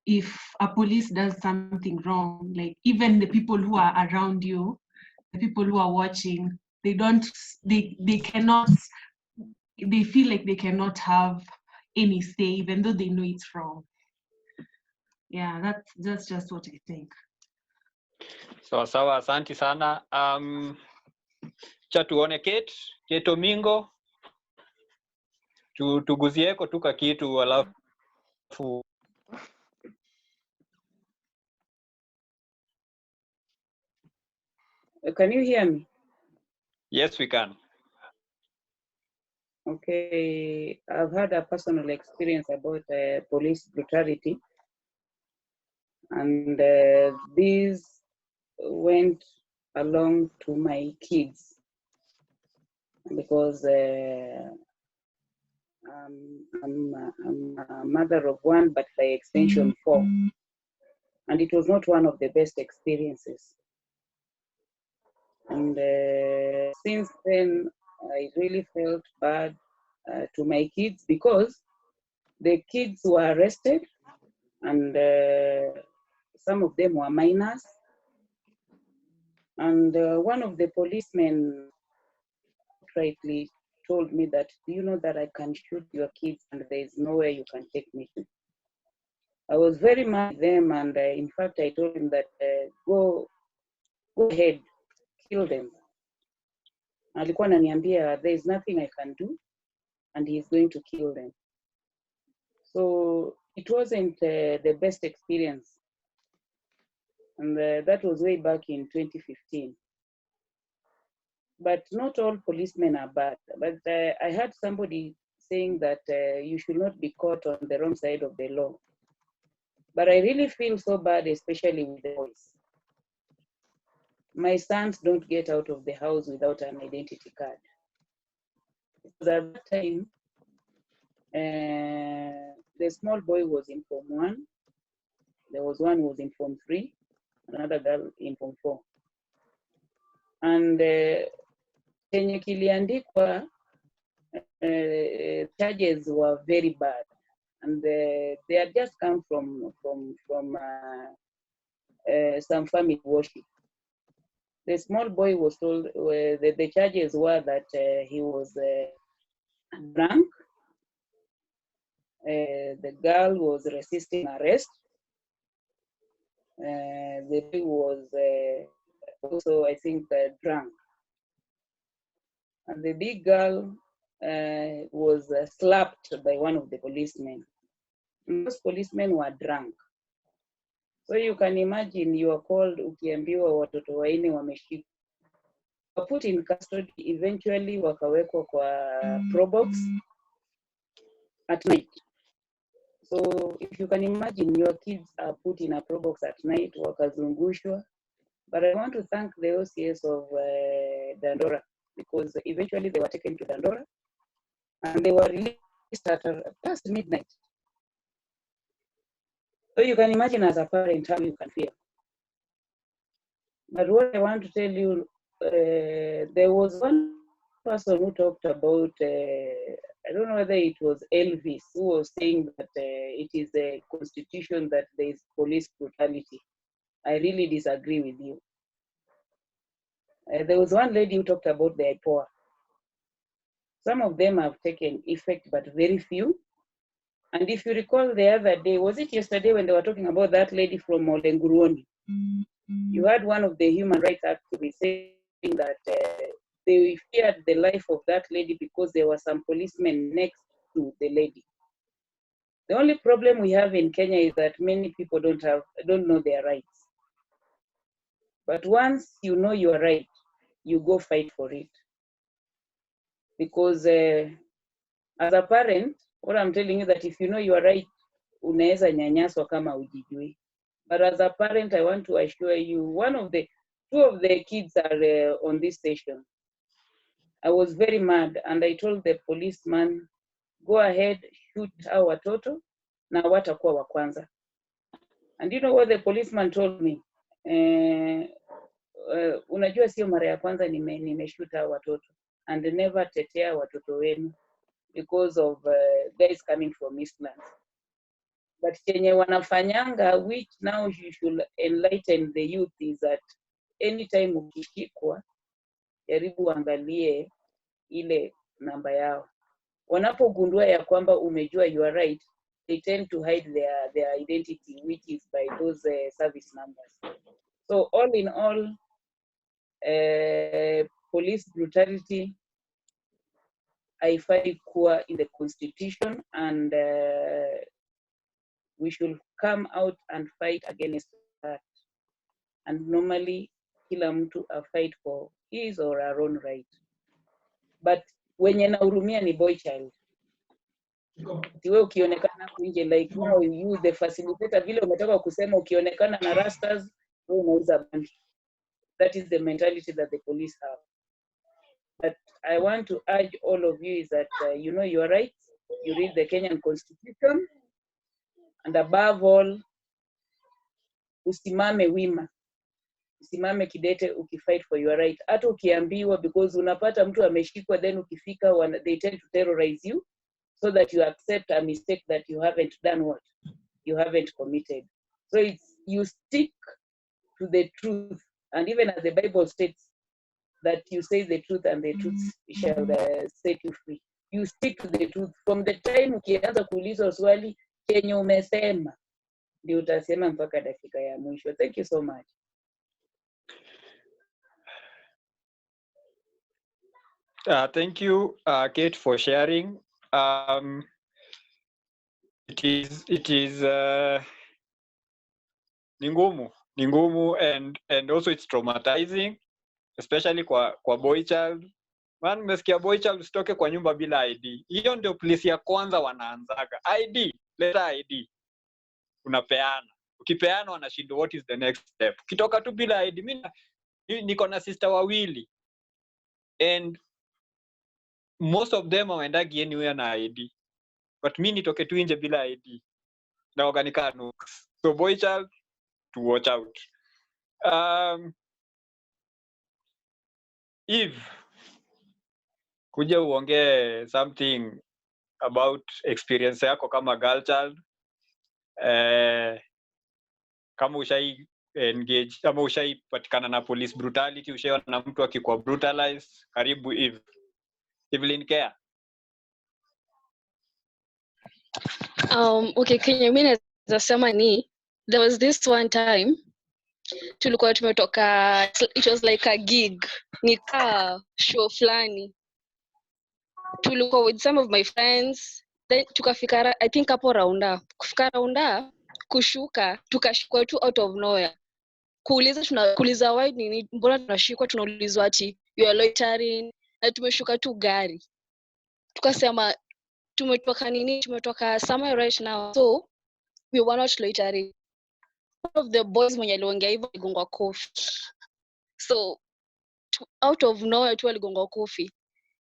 if a police does something wrong, like even the people who are around you, the people who are watching, they feel like they cannot have any say, even though they know it's wrong. Yeah, that's just what I think. Sawa, asante sana. Cha tuone Kate Omingo. Tuguzieko tuka kitu alafu. Can you hear me? Yes, we can. Okay, I've had a personal experience about police brutality, and this went along to my kids because I'm a mother of one, but by extension 4, and it was not one of the best experiences. And since then, I really felt bad to my kids because the kids were arrested, and some of them were minors. And one of the policemen rightly told me that, do you know that I can shoot your kids and there is nowhere you can take me to? I was very mad at them, and in fact I told him that go ahead, kill them. Alikuwa ananiambia there is nothing I can do, and he is going to kill them. So it wasn't the best experience, and that was way back in 2015. But not all policemen are bad. But I heard somebody saying that you should not be caught on the wrong side of the law. But I really feel so bad, especially with the boys. My sons don't get out of the house without an identity card. Because at that time, the small boy was in Form 1. There was one who was in Form 3, another girl in Form 4. And chenye kiliandikwa, charges were very bad. And they had just come from some family worship. The small boy was told, the charges were that he was drunk. The girl was resisting arrest. The boy was also, I think, drunk. And the big girl was slapped by one of the policemen. Most policemen were drunk. So you can imagine you are called, ukiambiwa watoto waine wameshikwa. Were put in custody, eventually wakawekwa kwa probox at night. So if you can imagine your kids are put in a probox at night, wakazungushwa. But I want to thank the OCS of Dandora, because eventually they were taken to Dandora and they were released at past midnight. So you can imagine as a parent how you can feel. But what I want to tell you, there was one person who talked about, I don't know whether it was Elvis, who was saying that it is a constitution that there is police brutality. I really disagree with you. There was one lady who talked about the IPOA. Some of them have taken effect, but very few. And if you recall the other day, was it yesterday when they were talking about that lady from Olenguruoni? You had one of the human rights activists saying that they feared the life of that lady because there were some policemen next to the lady. The only problem we have in Kenya is that many people don't know their rights. But once you know your right, you go fight for it. Because as a parent, what I'm telling you that if you know your right, unaweza nyanyaswa kama ujijui. But as a parent, I want to assure you, two of the kids are on this station. I was very mad, and I told the policeman, go ahead, shoot our watoto, na watakuwa wa kwanza. And you know what the policeman told me? Unajua sio mara ya kwanza nimeshoot hawa watoto, and never tetea watoto wenu because of guys coming from Eastlands. But chenye wanafanyanga, which now you should enlighten the youth, is that anytime ukishikwa, jaribu angalie ile namba yao. Wanapogundua ya kwamba umejua you are right, they tend to hide their identity, which is by those service numbers. So all in all, police brutality, I find kuwa in the constitution, and we should come out and fight against that. And normally, kila mtu a fight for his or her own right. But wenye nahurumia ni boy child. Tiwe ukionekana nje, like now you the facilitator, vile umetoka kusema ukionekana na rastas, wewe unauza bangi. That is the mentality that the police have. But I want to urge all of you is that you know your rights, you read the Kenyan Constitution, and above all, usimame wima, usimame kidete ukifight for your right. Hata ukiambiwa, because unapata mtu ameshikwa, then ukifika they tend to terrorize you so that you accept a mistake that you haven't done what? You haven't committed. So it's, you stick to the truth. And even as the Bible states, that you say the truth and the truth shall set you free. You stick to the truth. From the time ukianza kuulizwa swali, chenye umesema, ndio utasema mpaka dakika ya mwisho. Thank you so much. Thank you, Kate, for sharing. It is ni ngumu, and also it's traumatizing, especially kwa boy child. Man, umesikia boy child usitoke kwa nyumba bila ID. Hiyo ndio police ya kwanza wanaanzaga. ID, leta ID. Unapeana. Ukipeana wanashindwa what is the next step. Ukitoka tu bila ID, mimi niko na sister wawili. And most of them waendagi anywhere na ID. But mimi nitoke tu nje bila ID. Na organika nooks. So boy child, to watch out. Eve, kuja uongee something about experience yako kama girl child. Kama ushai engage, kama ushai patikana na police brutality, ushaiona na mtu akikuwa brutalized. Karibu Eve. Evelyn Care. Okay, Kenya, mimi naweza sema ni there was this one time tulikuwa tumetoka, it was like a gig, nika show flani, tulikuwa with some of my friends, then tukafika I think hapo Raunda, kufika Raunda kushuka, tukashikwa tu out of nowhere. Kuuliza why nini, mbona tunashikwa, tunaulizwa ati you are loitering, na tumeshuka tu gari. Tukasema tumetoka somewhere right now, so we were not loitering. One of the boys mwenye aliongea hivyo aligongwa kofi. So out of nowhere tu aligongwa kofi.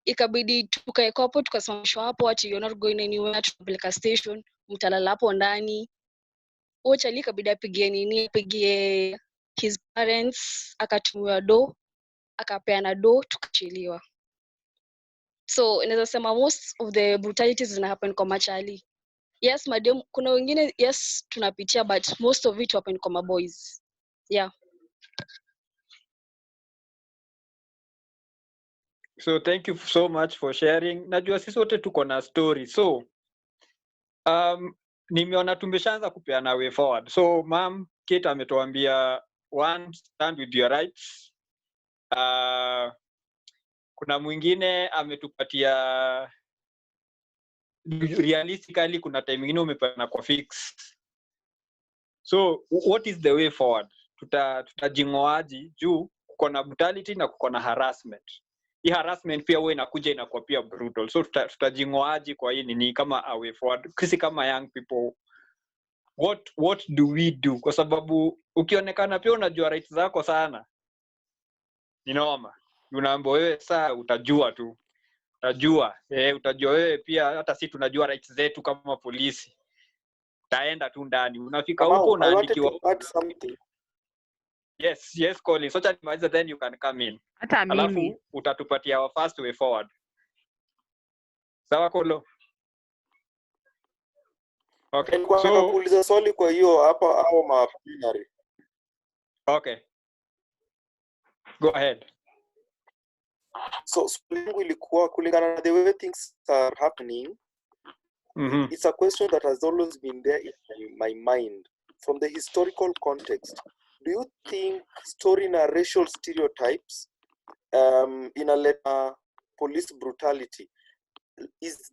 Ikabidi tukaeka hapo, tukasimamishwa hapo ati you're not going anywhere, tunapeleka station, mtalala hapo ndani. Ochali ikabidi apigie his parents, akatumiwa do, akapeana do, tukachiliwa. So inaweza sema most of the brutalities zina happen kwa machali. Yes, madam, kuna wengine yes tunapitia, but most of it happen kwa boys. Yeah. So thank you so much for sharing. Najua sisi wote tuko na story. So nimeona tumeshaanza kupeana way forward. So ma'am Kate ametuambia one, stand with your rights. Kuna mwingine ametupatia realistically kuna time nyingine umepana kwa fix. So what is the way forward? Tutajingoaji juu kuko na brutality na kuko na harassment. Hii harassment pia wewe inakuja inakuwa pia brutal. So tutajingoaji kwa hii ni kama a way forward. Sisi kama young people, what do we do? Kwa sababu ukionekana pia unajua rights zako sana, ni noma. Unaambiwa wewe saa utajua tu. Utajua wewe pia, hata sisi tunajua rights zetu kama polisi. Taenda tu ndani. Unafika huko unaandikiwa. Yes, Colin. So chat then you can come in. Hata mimi. Alafu utatupatia our first way forward. Sawa Kolo? Okay. So kuuliza swali kwa hiyo hapa au mapinari. Okay. Go ahead. So swali langu ilikuwa kulingana na the way things are happening. It's a question that has always been there in my mind from the historical context. Do you think storing racial stereotypes inaleta police brutality? Is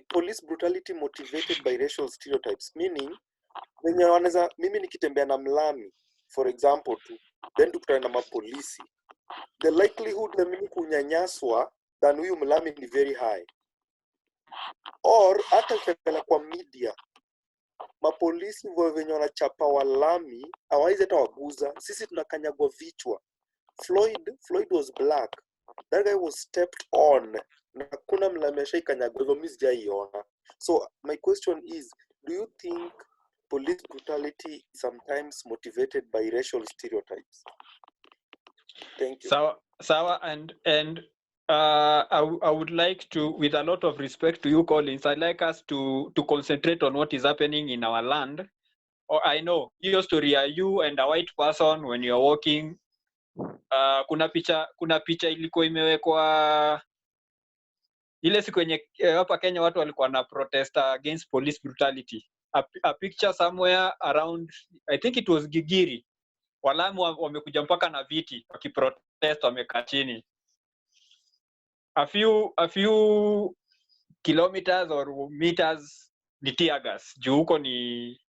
police brutality motivated by racial stereotypes? Meaning, wenye wanaweza mimi nikitembea na mlami for example then tukutana na mapolisi, the likelihood ya mimi kunyanyaswa than huyu mlami ni very high. Or hata ukiangalia kwa media, mapolisi wenye wanachapa walami hawaizi hata waguza, sisi tunakanyagwa vichwa. Floyd was black, that guy was stepped on, na kuna mlami ashaikanyagwa hivyo, mimi sijaiona. So my question is, do you think police brutality is sometimes motivated by racial stereotypes? Thank you. Sawa, and I would like to, with a lot of respect to you, Collins, I'd like us to concentrate on what is happening in our land. Or I know your story, are you and a white person when you're walking. Kuna picha ilikuwa imewekwa ile siku yenye hapa Kenya watu walikuwa na protest against police brutality. A picture somewhere around, I think it was Gigiri. Walamu wamekuja mpaka na viti wakiprotest, wamekaa chini. A few kilometers or meters ni tear gas. Juu huko ni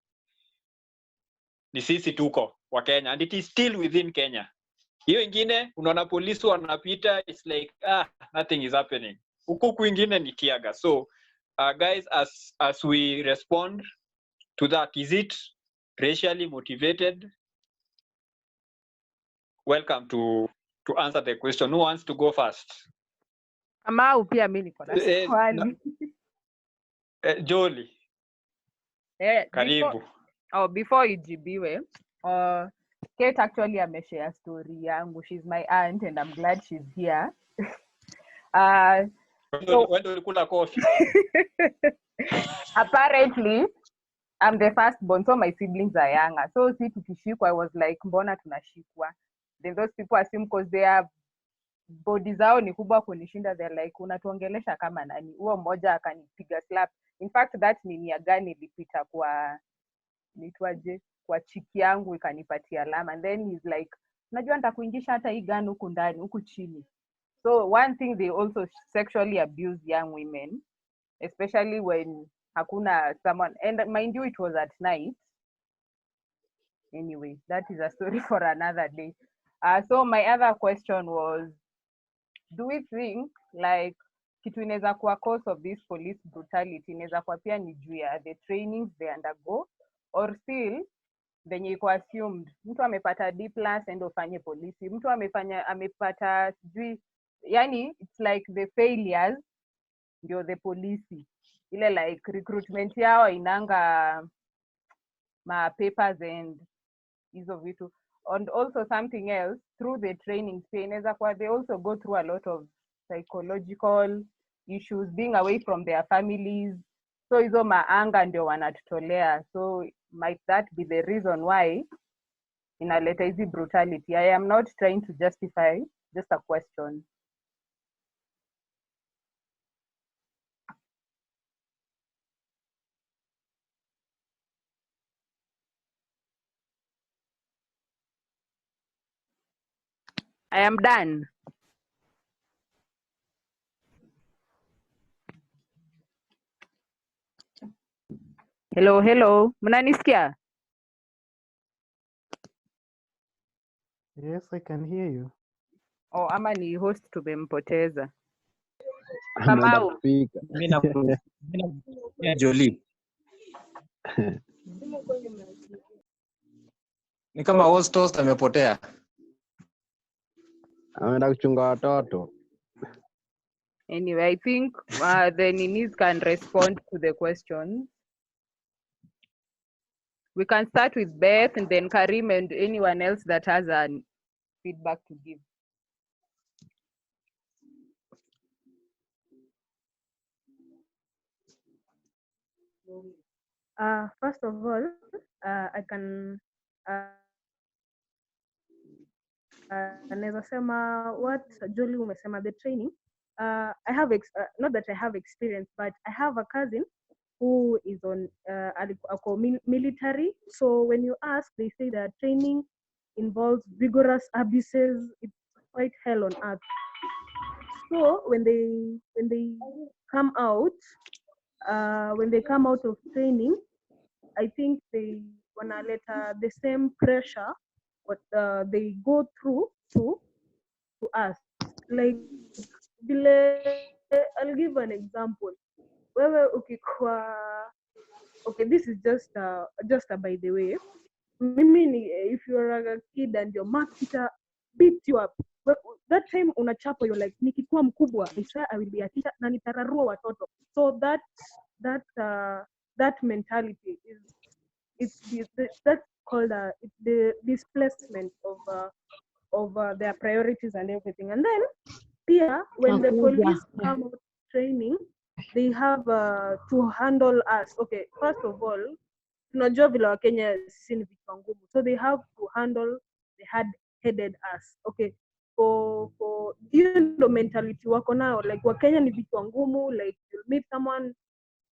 sisi tuko wa Kenya, and it is still within Kenya. Hiyo ingine unaona polisi wanapita, it's like nothing is happening. Huko kwingine ni tear gas. So guys, as we respond to that, is it racially motivated? Welcome to answer the question. Who wants to go first? Kamau pia mimi niko na swali. Jolie. Karibu. Before ijibiwe, Kate actually ameshare story yangu. She's my aunt and I'm glad she's here. When do you call a coffee? Apparently, I'm the firstborn, so my siblings are younger. So see tukishikwa, I was like, mbona tunashikwa? Then those people assume because they are body zao ni kubwa kunishinda, they're like, unatuongelesha kama nani? Huo mmoja akanipiga slap. In fact, that ni ya gani ilipita kwa nitwaje kwa chiki yangu ikanipatia alama, and then he's like, unajua nitakuingisha hata hii gani huku ndani huku chini. So one thing, they also sexually abuse young women, especially when hakuna someone, and mind you it was at night. Anyway, that is a story for another day. So my other question was, do we think like kitu inaweza kuwa cause of this police brutality inaweza kuwa pia ni juu ya the trainings they undergo, or still venye iko assumed mtu amepata D+ and ufanye polisi, mtu amepata sijui, yani it's like the failures ndio the polisi, ile like recruitment yao inanga ma papers and hizo vitu. And also something else, through the training pia inaweza kuwa they also go through a lot of psychological issues, being away from their families. So hizo maanga ndio wanatutolea. So might that be the reason why inaleta hizi brutality? I am not trying to justify, just a question. I am done. Hello, hello. Mnanisikia? Yes, I can hear you. Oh, ama ni host tumempoteza. Ameenda Kamau. kupika. Mina Jolie. Ni kama host amepotea. Ameenda kuchunga watoto. Anyway, I think the Ninis can respond to the questions. We can start with Beth and then Karim and anyone else that has a feedback to give. First of all, I can naweza sema what Jolie umesema, the training. I have not that I have experience, but I have a cousin who is on military. So when you ask, they say that training involves vigorous abuses. It's quite hell on earth. So when they come out, of training, I think they wanaleta the same pressure what they go through to us. Like I'll give an example. Wewe ukikuwa, okay, this is just a by the way. If you're a kid and your mom teacher beat you up, but that time unachapa, you're like, nikikuwa mkubwa, I swear I will be a teacher na nitararua watoto. So that mentality that's called the displacement of their priorities and everything. And then here, when the police come out training, they have to handle us. Okay, first of all, tunajua vile Wakenya sisi ni vichwa ngumu, so they have to handle the hard-headed us. Okay, for hiyo ndo mentality wako nao, like Wakenya ni vichwa ngumu, like you'll meet someone,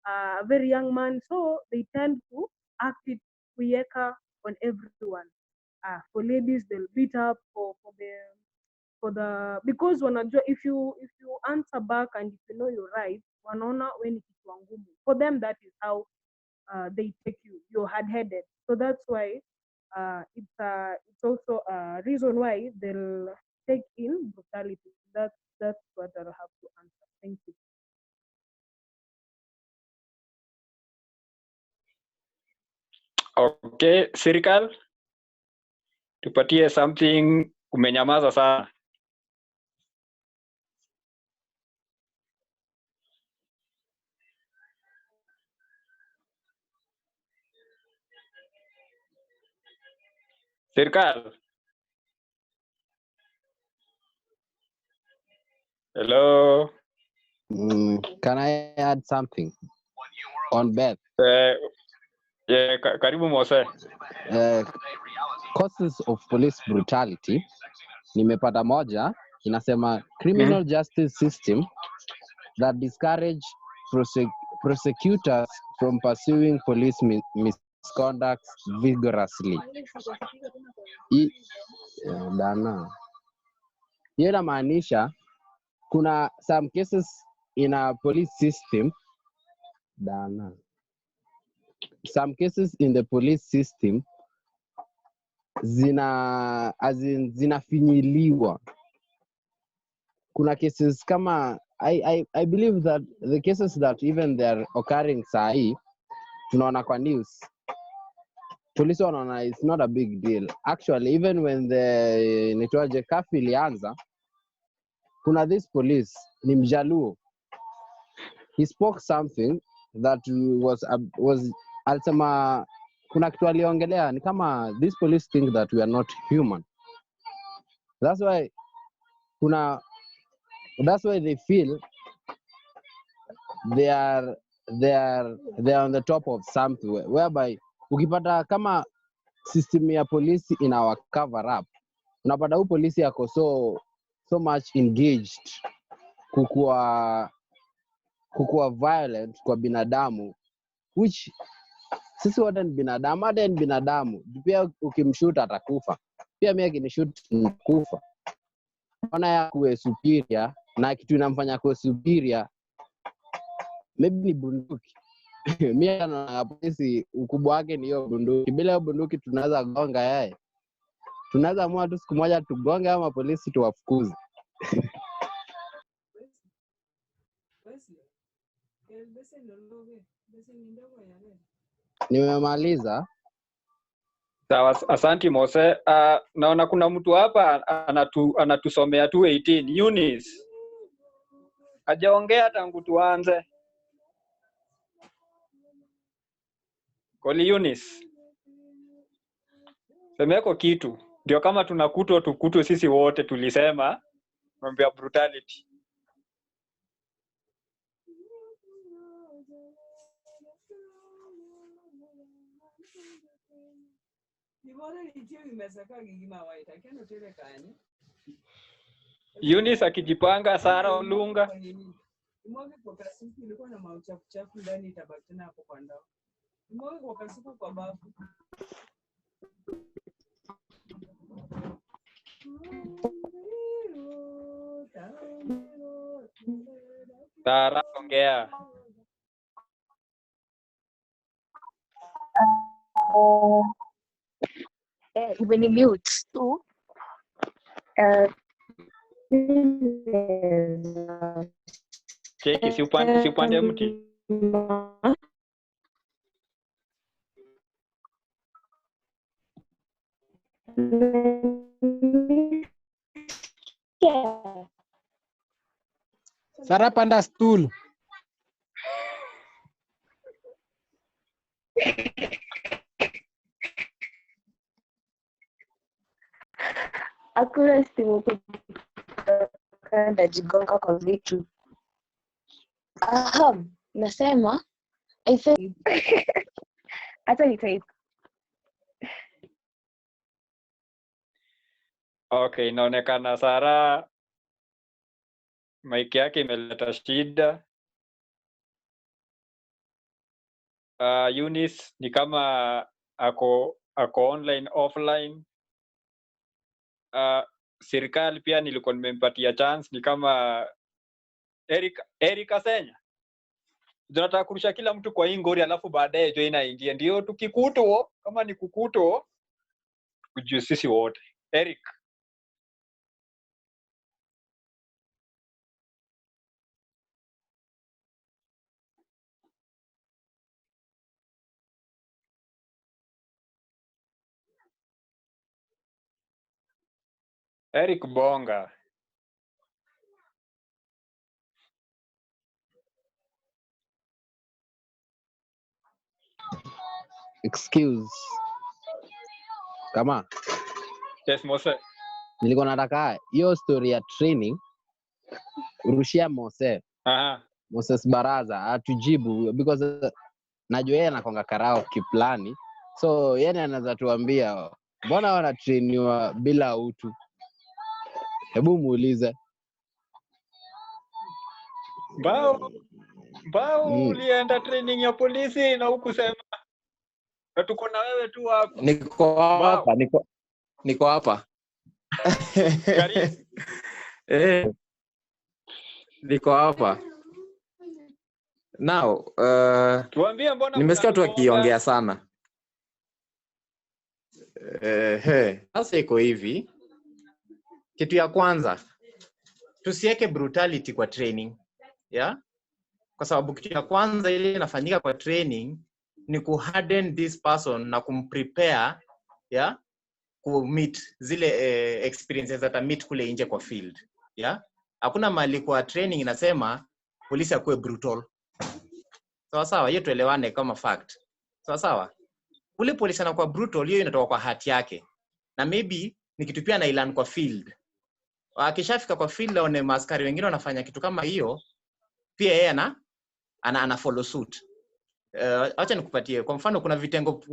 a very young man, so they tend to act it kuyeka on everyone. For ladies, they'll beat up for the because wanajua if you answer back and if you know you're right, wanaona we ni kichwa ngumu. For them, that is how they take you. You're hard-headed. So that's why it's also a reason why they'll take in brutality. That's what I'll have to answer. Thank you. Okay, serikal, tupatie something. Umenyamaza sana. Serikal. Hello. Can I add something on Beth? Yeah, karibu Mose. Causes of police brutality. Nimepata moja inasema criminal justice system that discourage prosecutors from pursuing police misconduct vigorously. Dana. Hiyo inamaanisha kuna some cases in a police system. Dana. Some cases in the police system zinafinyiliwa. Kuna cases kama I believe that the cases that even they are occurring sahi tunaona kwa news, police wanaona it's not a big deal. Actually, even when the nitwaje kafi ilianza, kuna this police ni Mjaluo, he spoke something that was alisema, kuna kitu aliongelea ni kama these police think that we are not human. That's why they feel they are on the top of something whereby ukipata kama system ya polisi inawa cover up, unapata huyu polisi yako so much engaged kukua violent kwa binadamu, which sisi wote ni binadamu, hata ni binadamu pia. Ukimshoot atakufa pia, mimi akinishoot nitakufa. Ona ya kuwe superior, na kitu inamfanya kuwe superior maybe ni bunduki. Mimi na polisi ukubwa wake ni hiyo bunduki. Bila bunduki tunaweza gonga yeye, tunaweza amua tu siku moja tugonge ama polisi tuwafukuze. Nimemaliza. Sawa, asanti Mose. Naona kuna mtu hapa anatusomea 218. Eunice. Hajaongea tangu tuanze. Koli Eunice. Semeko kitu. Ndio kama tukutwe sisi wote tulisema mambo ya brutality. Eunice akijipanga, Sara Olunga. Imwage kwa kasuku ilikuwa na mauchafu chafu ndani, itabaki tena hapo kwa ndao. Imwage kwa kasuku kwa bafu. Sara ongea. When you mute too, Cheki si upande mti. Yeah. Sara panda stool. Hakuna simu kanda jigonga kwa vitu. Nasema I think hata ni type. Okay, inaonekana Sara mic yake imeleta shida. Eunice ni kama ako online offline. Serikali pia nilikuwa nimempatia chance, ni kama Eric Asenya. Tunataka kurusha kila mtu kwa hii ngori, alafu baadaye jo inaingia. Ndio tukikuto kama ni kukuto kujua sisi wote. Eric. Eric Bonga. Excuse. Kama. Yes, Mose. Nilikuwa nataka hiyo story ya training urushia Mose. Moses Baraza atujibu because najua yeye anakonga karao kiplani. So yeye anaweza tuambia mbona wana trainiwa bila utu. Hebu muulize. Mbao ulienda training ya polisi na hukusema. Na tuko na wewe tu hapa. Niko hapa. Karibu. Niko hapa. Now, tuambie mbona nimesikia tu akiongea sana. Sasa iko hivi. Kitu ya kwanza, tusiweke brutality kwa training. Yeah? Kwa sababu kitu ya kwanza ile inafanyika kwa training ni kuharden this person na kumprepare, yeah, ku meet zile experiences that meet kule nje kwa field. Yeah? Hakuna mali kwa training inasema polisi akuwe brutal. Sawa sawa, hiyo tuelewane kama fact. Sawa sawa. Ule polisi anakuwa brutal, hiyo inatoka kwa hati yake. Na maybe ni kitu pia anailan kwa field. Akishafika kwa field aone maskari wengine wanafanya kitu kama hiyo, pia yeye ana follow suit. Acha nikupatie kwa mfano, kuna vitengo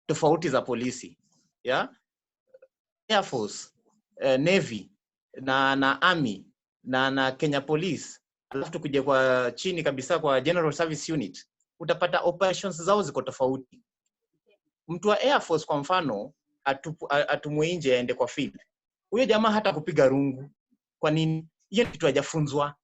tofauti za polisi, Air Force, Navy na Army na Kenya Police, alafu tukuje kwa chini kabisa kwa General Service Unit, utapata operations zao ziko tofauti. Mtu wa Air Force kwa mfano atumwe nje aende kwa field, huyo jamaa hata kupiga rungu. Kwa nini? Hiyo kitu hajafunzwa.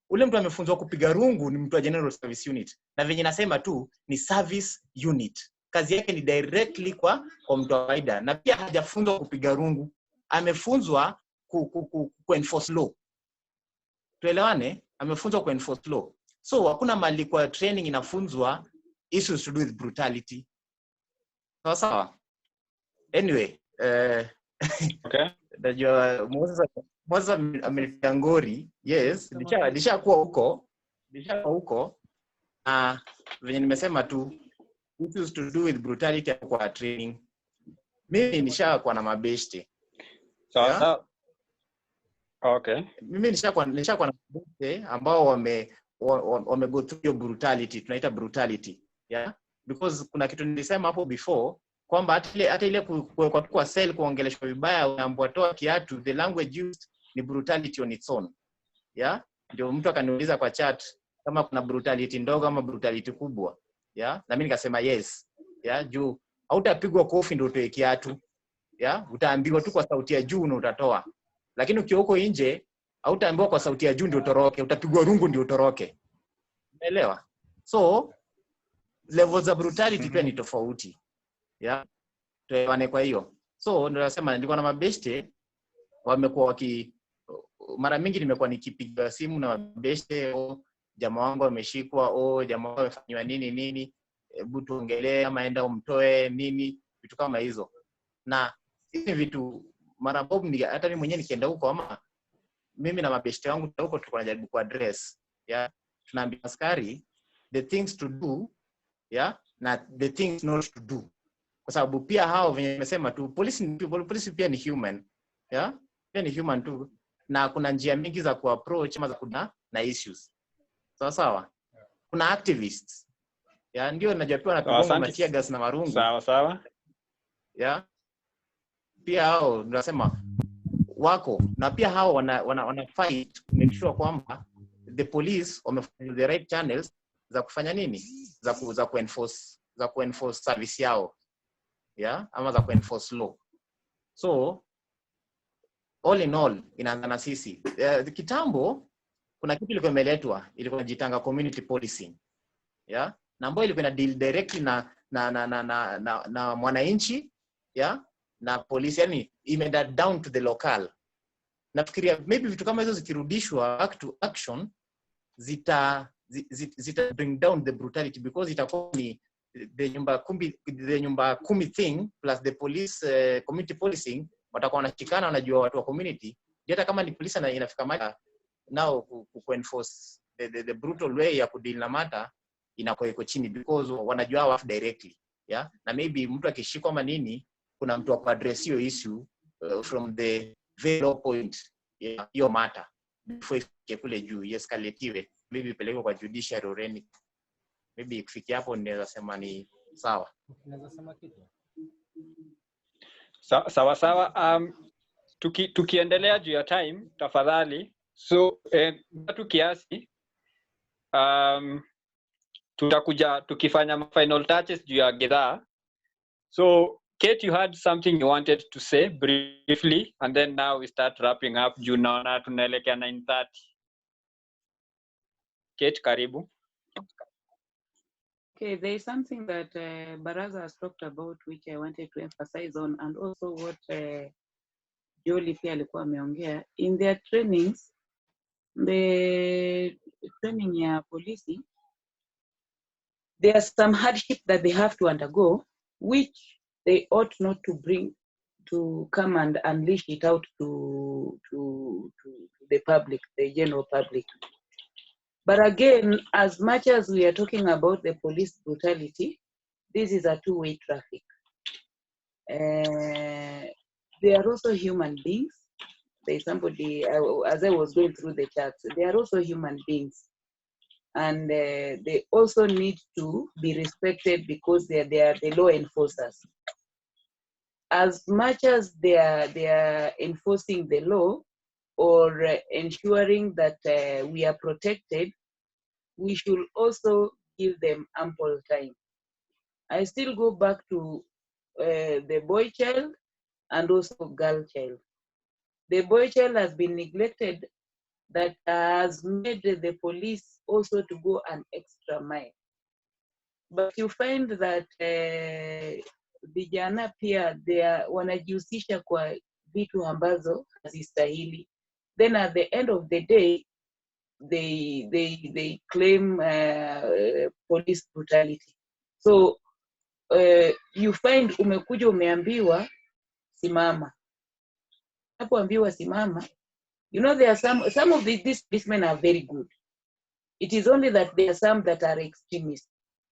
Ule mtu amefunzwa kupiga rungu ni mtu wa General Service Unit, na venye nasema tu ni service unit, kazi yake ni directly kwa mtu wa kawaida, na pia hajafunzwa kupiga rungu, amefunzwa ku enforce law. Tuelewane, amefunzwa ku enforce law. So hakuna mali kwa training inafunzwa issues to do with brutality. Sawa. Anyway, okay. Najua Moses ameleta ngori. Yes, nishakuwa huko. Venye nimesema tu issues to do with brutality kwa training. Mimi nishakuwa na mabeshte. Sawa. Okay. Mimi nishakuwa na mabeshte ambao wame go through brutality, tunaita brutality. Because kuna kitu nilisema hapo before kwamba hata ile kwa cell kuongeleshwa vibaya, unaambiwa toa kiatu, the language used ni brutality on its own. Ndio mtu akaniuliza kwa chat kama kuna brutality ndogo ama brutality kubwa. Na mimi nikasema yes. Juu hautapigwa kofi ndio utoe kiatu. Utaambiwa tu kwa sauti ya juu na utatoa. Lakini ukiwa huko nje hautaambiwa kwa sauti ya juu ndio utoroke, utapigwa rungu ndio utoroke. Umeelewa? So levels za brutality pia ni tofauti. Tuelewane kwa hiyo. So ndio nasema nilikuwa na mabeshte wamekuwa mara mingi nimekuwa nikipiga simu na mabeshte, jamaa wangu ameshikwa, jamaa wangu amefanywa nini, hebu tuongelee ama enda umtoe nini, vitu kama hizo. Na hizi vitu mara bob hata mimi mwenyewe nikienda huko ama mimi na mabeshte wangu huko tulikuwa tunajaribu ku address. Tunaambia askari the things to do, na the things not to do. Kwa sababu pia hao venye nimesema tu polisi pia ni human. Pia ni human tu, na kuna njia mingi za kuapproach ama za kuna na issues. Sawa. Kuna activists. Ndio najua pia wanapigwa matia gas na marungu. Sawa. Pia hao tunasema wako, na pia hao wana fight make sure kwamba the police wamefanya the right channels za kufanya nini, za kuenforce service yao, ama za kuenforce law. So all in all inaanza na sisi. Kitambo kuna kitu ilikuwa imeletwa, ilikuwa inajitanga community policing, na ambayo ilikuwa ina deal directly na mwananchi, na polisi, yani imeenda down to the local. Nafikiria maybe vitu kama hizo zikirudishwa back to action zita bring down the brutality, because itakuwa ni the nyumba kumi thing plus the police community policing, watakuwa wanashikana, wanajua watu wa community. Hata kama ni polisi na inafika mahali nao ku enforce the brutal way ya kudeal na mata inakuwa iko chini, because wanajua wao directly. Na maybe mtu akishikwa ama nini, kuna mtu wa address hiyo issue from the very low point hiyo mata before ifike kule juu, escalate, maybe pelekwe kwa judiciary or anything. Maybe ikifikia hapo ninaweza sema ni sawa. Unaweza sema kitu? Sawa. Tukiendelea juu ya time tafadhali. So tu kiasi tutakuja tukifanya final touches juu ya gedhaa. So Kate, you had something you wanted to say briefly, and then now we start wrapping up juu naona tunaelekea 9:30. Kate, karibu. Okay, there is something that Baraza has talked about which I wanted to emphasize on, and also what Jolie pia alikuwa ameongea. In their trainings, the training ya polisi, there are some hardship that they have to undergo, which they ought not to come and unleash it out to the public, the general public. But again, as much as we are talking about the police brutality, this is a two-way traffic. They are also human beings. There's somebody, as I was going through the chats, they are also human beings. and they also need to be respected because they are the law enforcers. As much as they are enforcing the law or ensuring that we are protected, we should also give them ample time. I still go back to the boy child and also girl child. The boy child has been neglected, that has made the police also to go an extra mile. But you find that vijana pia wanajihusisha kwa vitu ambazo hazistahili. Then at the end of the day, they claim police brutality. So you find umekuja umeambiwa simama. Unapoambiwa simama, you know, there are some of these policemen are very good. It is only that there are some that are extremists.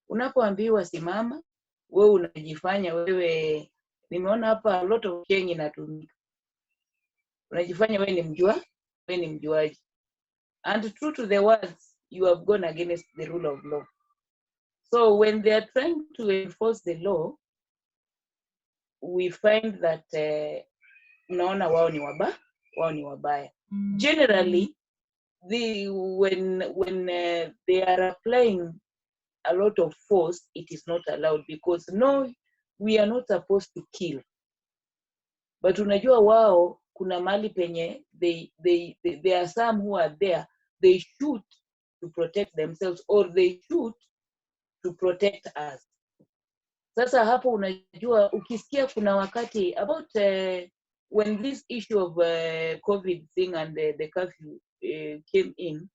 Unapoambiwa simama, wewe unajifanya wewe, nimeona hapa a lot of change inatumika. Unajifanya wewe ni mjuaji. And true to the words, you have gone against the rule of law. So when they are trying to enforce the law, we find that naona wao ni wabaya. Generally, when they are applying a lot of force, it is not allowed, because no, we are not supposed to kill. But unajua wao kuna mali penye they are some who are there, they shoot to protect themselves or they shoot to protect us. Sasa hapo unajua, ukisikia kuna wakati about when this issue of COVID thing and the curfew came in,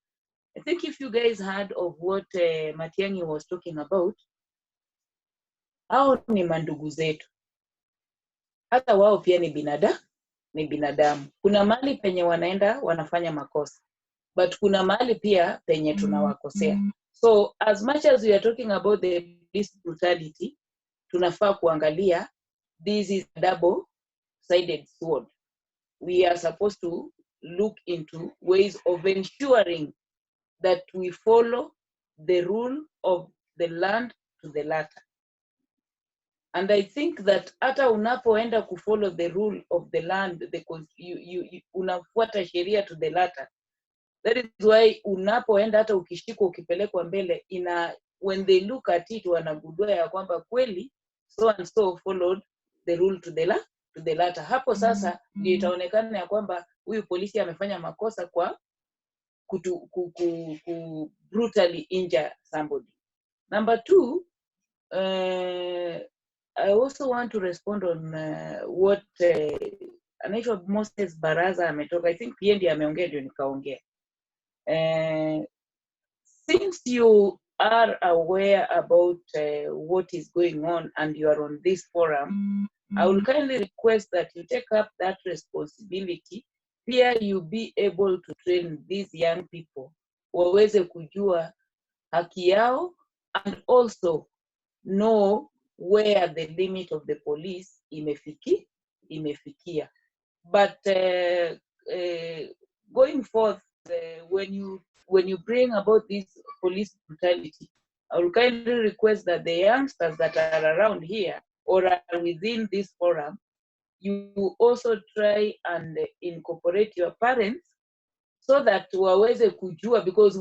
I think if you guys heard of what Matiang'i was talking about, hao ni mandugu zetu. Hata wao pia ni binadamu. Kuna mahali penye wanaenda wanafanya makosa, but kuna mahali pia penye tunawakosea. So as much as we are talking about the police brutality, tunafaa kuangalia, this is a double-sided sword. We are supposed to look into ways of ensuring that we follow the rule of the land to the letter. And I think that hata unapoenda kufollow the rule of the land, you unafuata sheria to the letter. That is why unapoenda hata ukishikwa ukipelekwa mbele, when they look at it wanagundua ya kwamba kweli so and so followed the rule to the letter. Hapo sasa ndio itaonekana ya kwamba huyu polisi amefanya makosa kwa brutally injure somebody. Number two, I also want to respond on what anaitwa Moses Baraza ametoka. I think pia ndiye ameongea ndio nikaongea. Since you are aware about what is going on and you are on this forum, I will kindly request that you take up that responsibility. Here you be able to train these young people waweze kujua haki yao and also know where the limit of the police imefikia. But going forth, when you bring about this police brutality, I will kindly request that the youngsters that are around here or are within this forum, you also try and incorporate your parents so that waweze kujua, because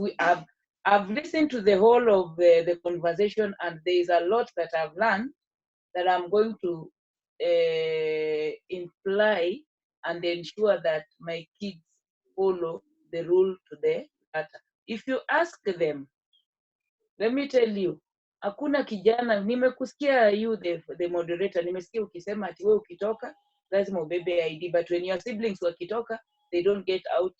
I've listened to the whole of the conversation and there is a lot that I've learned that I'm going to imply and ensure that my kids follow the rule to the letter. If you ask them, let me tell you, hakuna kijana, nimekusikia you the moderator, nimesikia ukisema ati wewe ukitoka lazima ubebe ID, but when your siblings wakitoka they don't get out.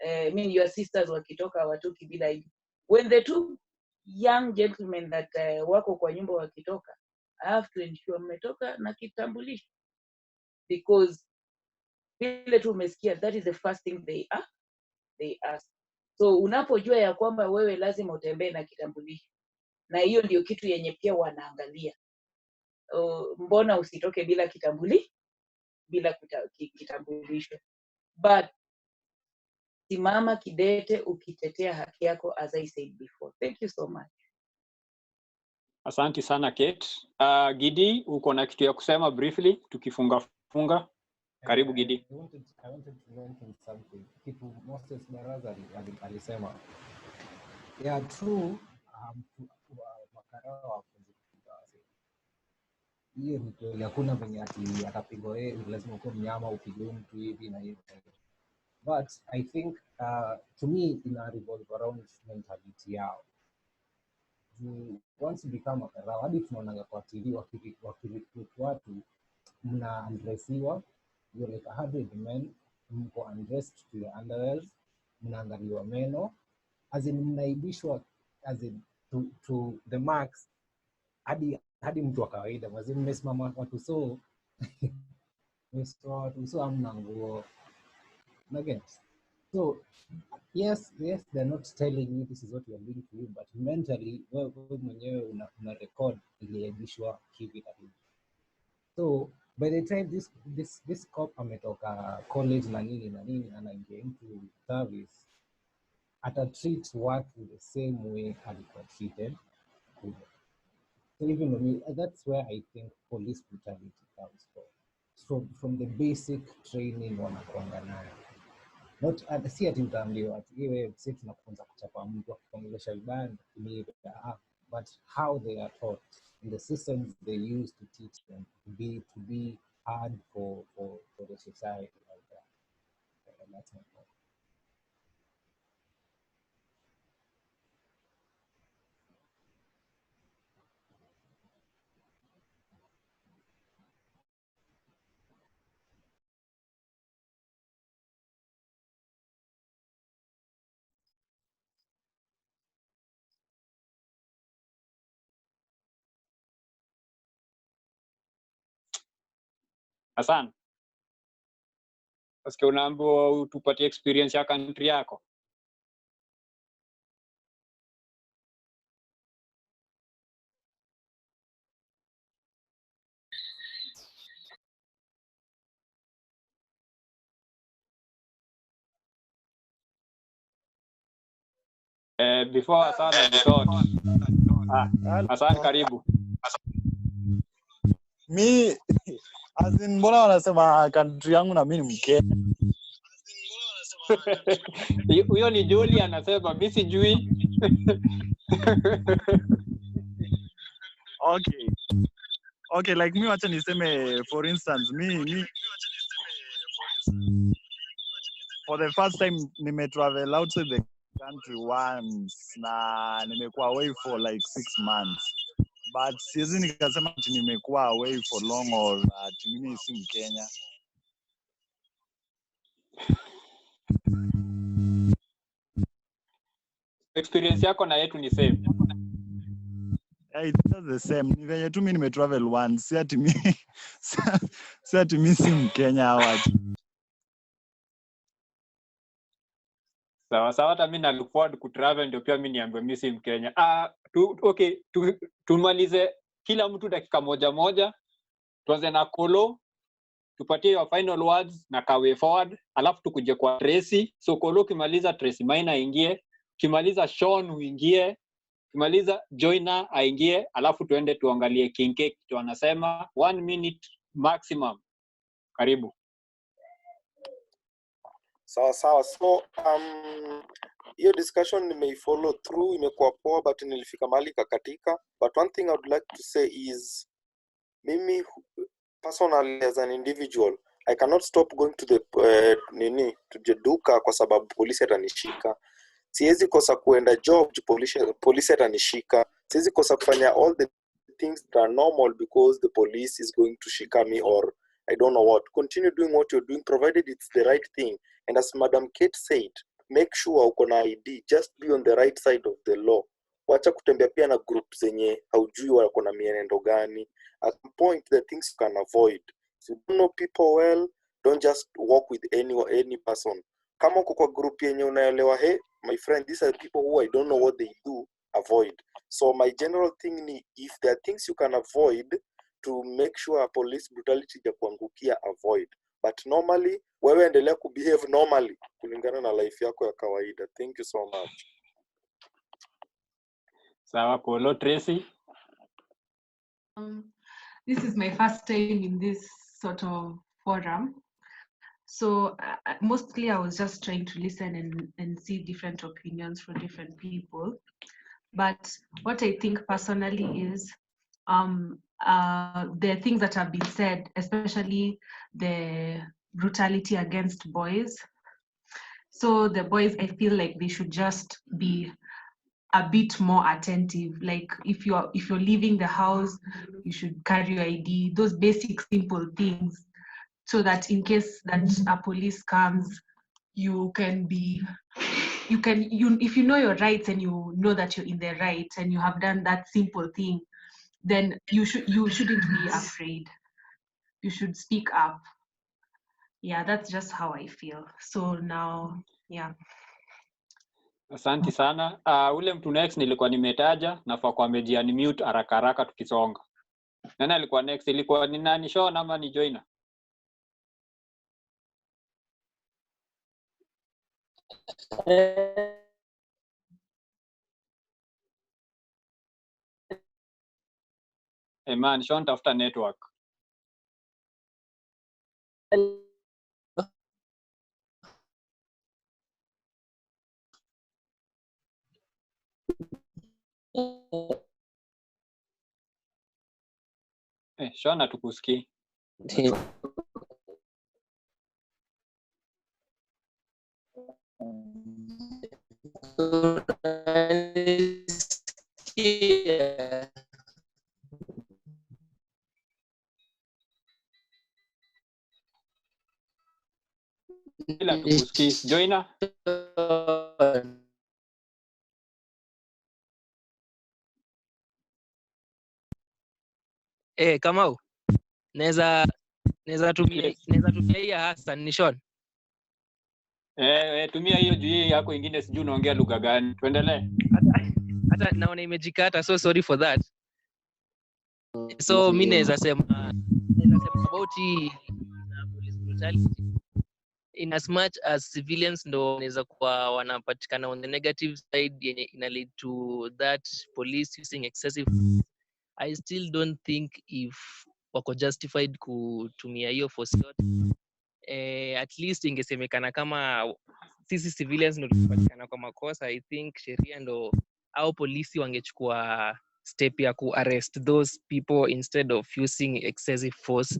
I mean your sisters wakitoka hawatoki bila ID. When the two young gentlemen that wako kwa nyumba wakitoka, I have to ensure mmetoka na kitambulisho, because vile tu umesikia, that is the first thing they ask. So unapojua ya kwamba wewe lazima utembee na kitambulisho, na hiyo ndio kitu yenye pia wanaangalia. Mbona usitoke bila kitambulisho? But simama kidete ukitetea haki yako, as I said before. Thank you so much. Asante sana Kate. Gidi, uko na kitu ya kusema briefly tukifunga? Karibu Gidi. I wanted to mention something. Kitu Moses Baraza alisema. Yeah, true. Makarao wafunzi hiyo ni kweli, hakuna venye ati atapigwa yeye lazima uko mnyama upigwe mtu hivi na hivi. But I think to me ina revolve around mentality yao. Once you become a karao, hadi tunaonanga kwa TV wakirecruit watu, mna undressiwa, you're like 100 men, mko undressed to your underwears, mnaangaliwa meno, as in mnaibishwa, as in to the max, hadi mtu wa kawaida, mazi mmesimama watu so hamna nguo. Again, so yes, they're not telling you this is what you're doing to you, but mentally wewe mwenyewe una record iliibishwa hivi na hivi. So by the time this cop ametoka college na nini anaingia into service, atatreat watu the same way alikuwa treated. So even when that's where I think police brutality comes from the basic training wanakuanga nayo. Not si ati utaambiwa ati iwe sisi tunafunza kuchapa mtu kuongelesha vibaya ni but how they are taught in the systems they use to teach them to be hard for the society like that. And that's my point. Asante. Basi unaambiwa utupatie experience ya country yako. Before Hassan Butot. Hassan karibu. Mi as in mbona wanasema country yangu na mimi ni Mkenya. Huyo ni Julie anasema mimi sijui. Okay, like me wacha niseme for instance me for the first time travel outside the country once na nimekuwa away for like 6 months. But siwezi nikasema ati nimekuwa away for long or ati mimi si Mkenya. Experience yako na yetu ni same. Yeah, it's the same. Ni venye tu mimi travel once. Si ati mimi si Mkenya au ati. Sawa hata mimi na look forward ku travel ndio pia mimi niambiwe mimi si Mkenya. Okay, tumalize kila mtu dakika moja. Tuanze na Kolo. Tupatie your final words na ka way forward, alafu tukuje kwa Tracy. So Kolo kimaliza Tracy Maina ingie, kimaliza Sean uingie, kimaliza Joiner aingie, alafu tuende tuangalie King Cake kitu anasema 1 minute maximum. Karibu. Sawa. So hiyo discussion nimeifollow through, imekuwa poa, but nilifika mahali kakatika. But one thing I would like to say is mimi personally as an individual I cannot stop going to the to jeduka kwa sababu polisi atanishika. Siwezi kosa kuenda job polisi atanishika. Siwezi kosa kufanya all the things that are normal because the police is going to shika me or I don't know what. Continue doing what you're doing provided it's the right thing. And as Madam Kate said, make sure uko na ID, just be on the right side of the law. Wacha kutembea pia na group zenye haujui wako na mienendo gani. At some point the things you can avoid. If you don't know people well, don't just walk with any person. Kama uko kwa group yenye unaelewa, hey my friend, these are people who I don't know what they do, avoid. So my general thing ni, if there are things you can avoid to make sure police brutality ya kuangukia, avoid. but normally wewe endelea kubehave normally kulingana na life yako ya kawaida. Thank you so much. Sawa Polo. Tracy? This is my first time in this sort of forum. So mostly I was just trying to listen and see different opinions from different people. But what I think personally is the things that have been said, especially the brutality against boys. So the boys, I feel like they should just be a bit more attentive. Like if you're leaving the house, you should carry your ID, those basic simple things, so that in case that a police comes, if you know your rights and you know that you're in the right and you have done that simple thing, then you shouldn't be afraid. You should speak up. Yeah, that's just how I feel. So now, yeah. Asante sana. Ule mtu next nilikuwa nimetaja, nafaa kwa unmute haraka haraka tukisonga. Nani alikuwa next? Ilikuwa ni nani, Sean ama ni Joina? Man, Sean tafuta network. Sean hatukusikii. Ila tukusikii. Joina? Kamau. Naweza tumia hii Hassan ni Sean. Tumia hiyo juu yako ingine sijui unaongea lugha gani. Tuendelee. Hata naona imejikata, so sorry for that. So mimi naweza sema about police brutality. In as much as civilians ndo wanaweza kuwa wanapatikana on the negative side yenye ina lead to that police using excessive, I still don't think if wako justified kutumia hiyo force yote. At least ingesemekana kama sisi civilians ndo tupatikana kwa makosa, I think sheria ndo au polisi wangechukua step ya arrest those people instead of using excessive force.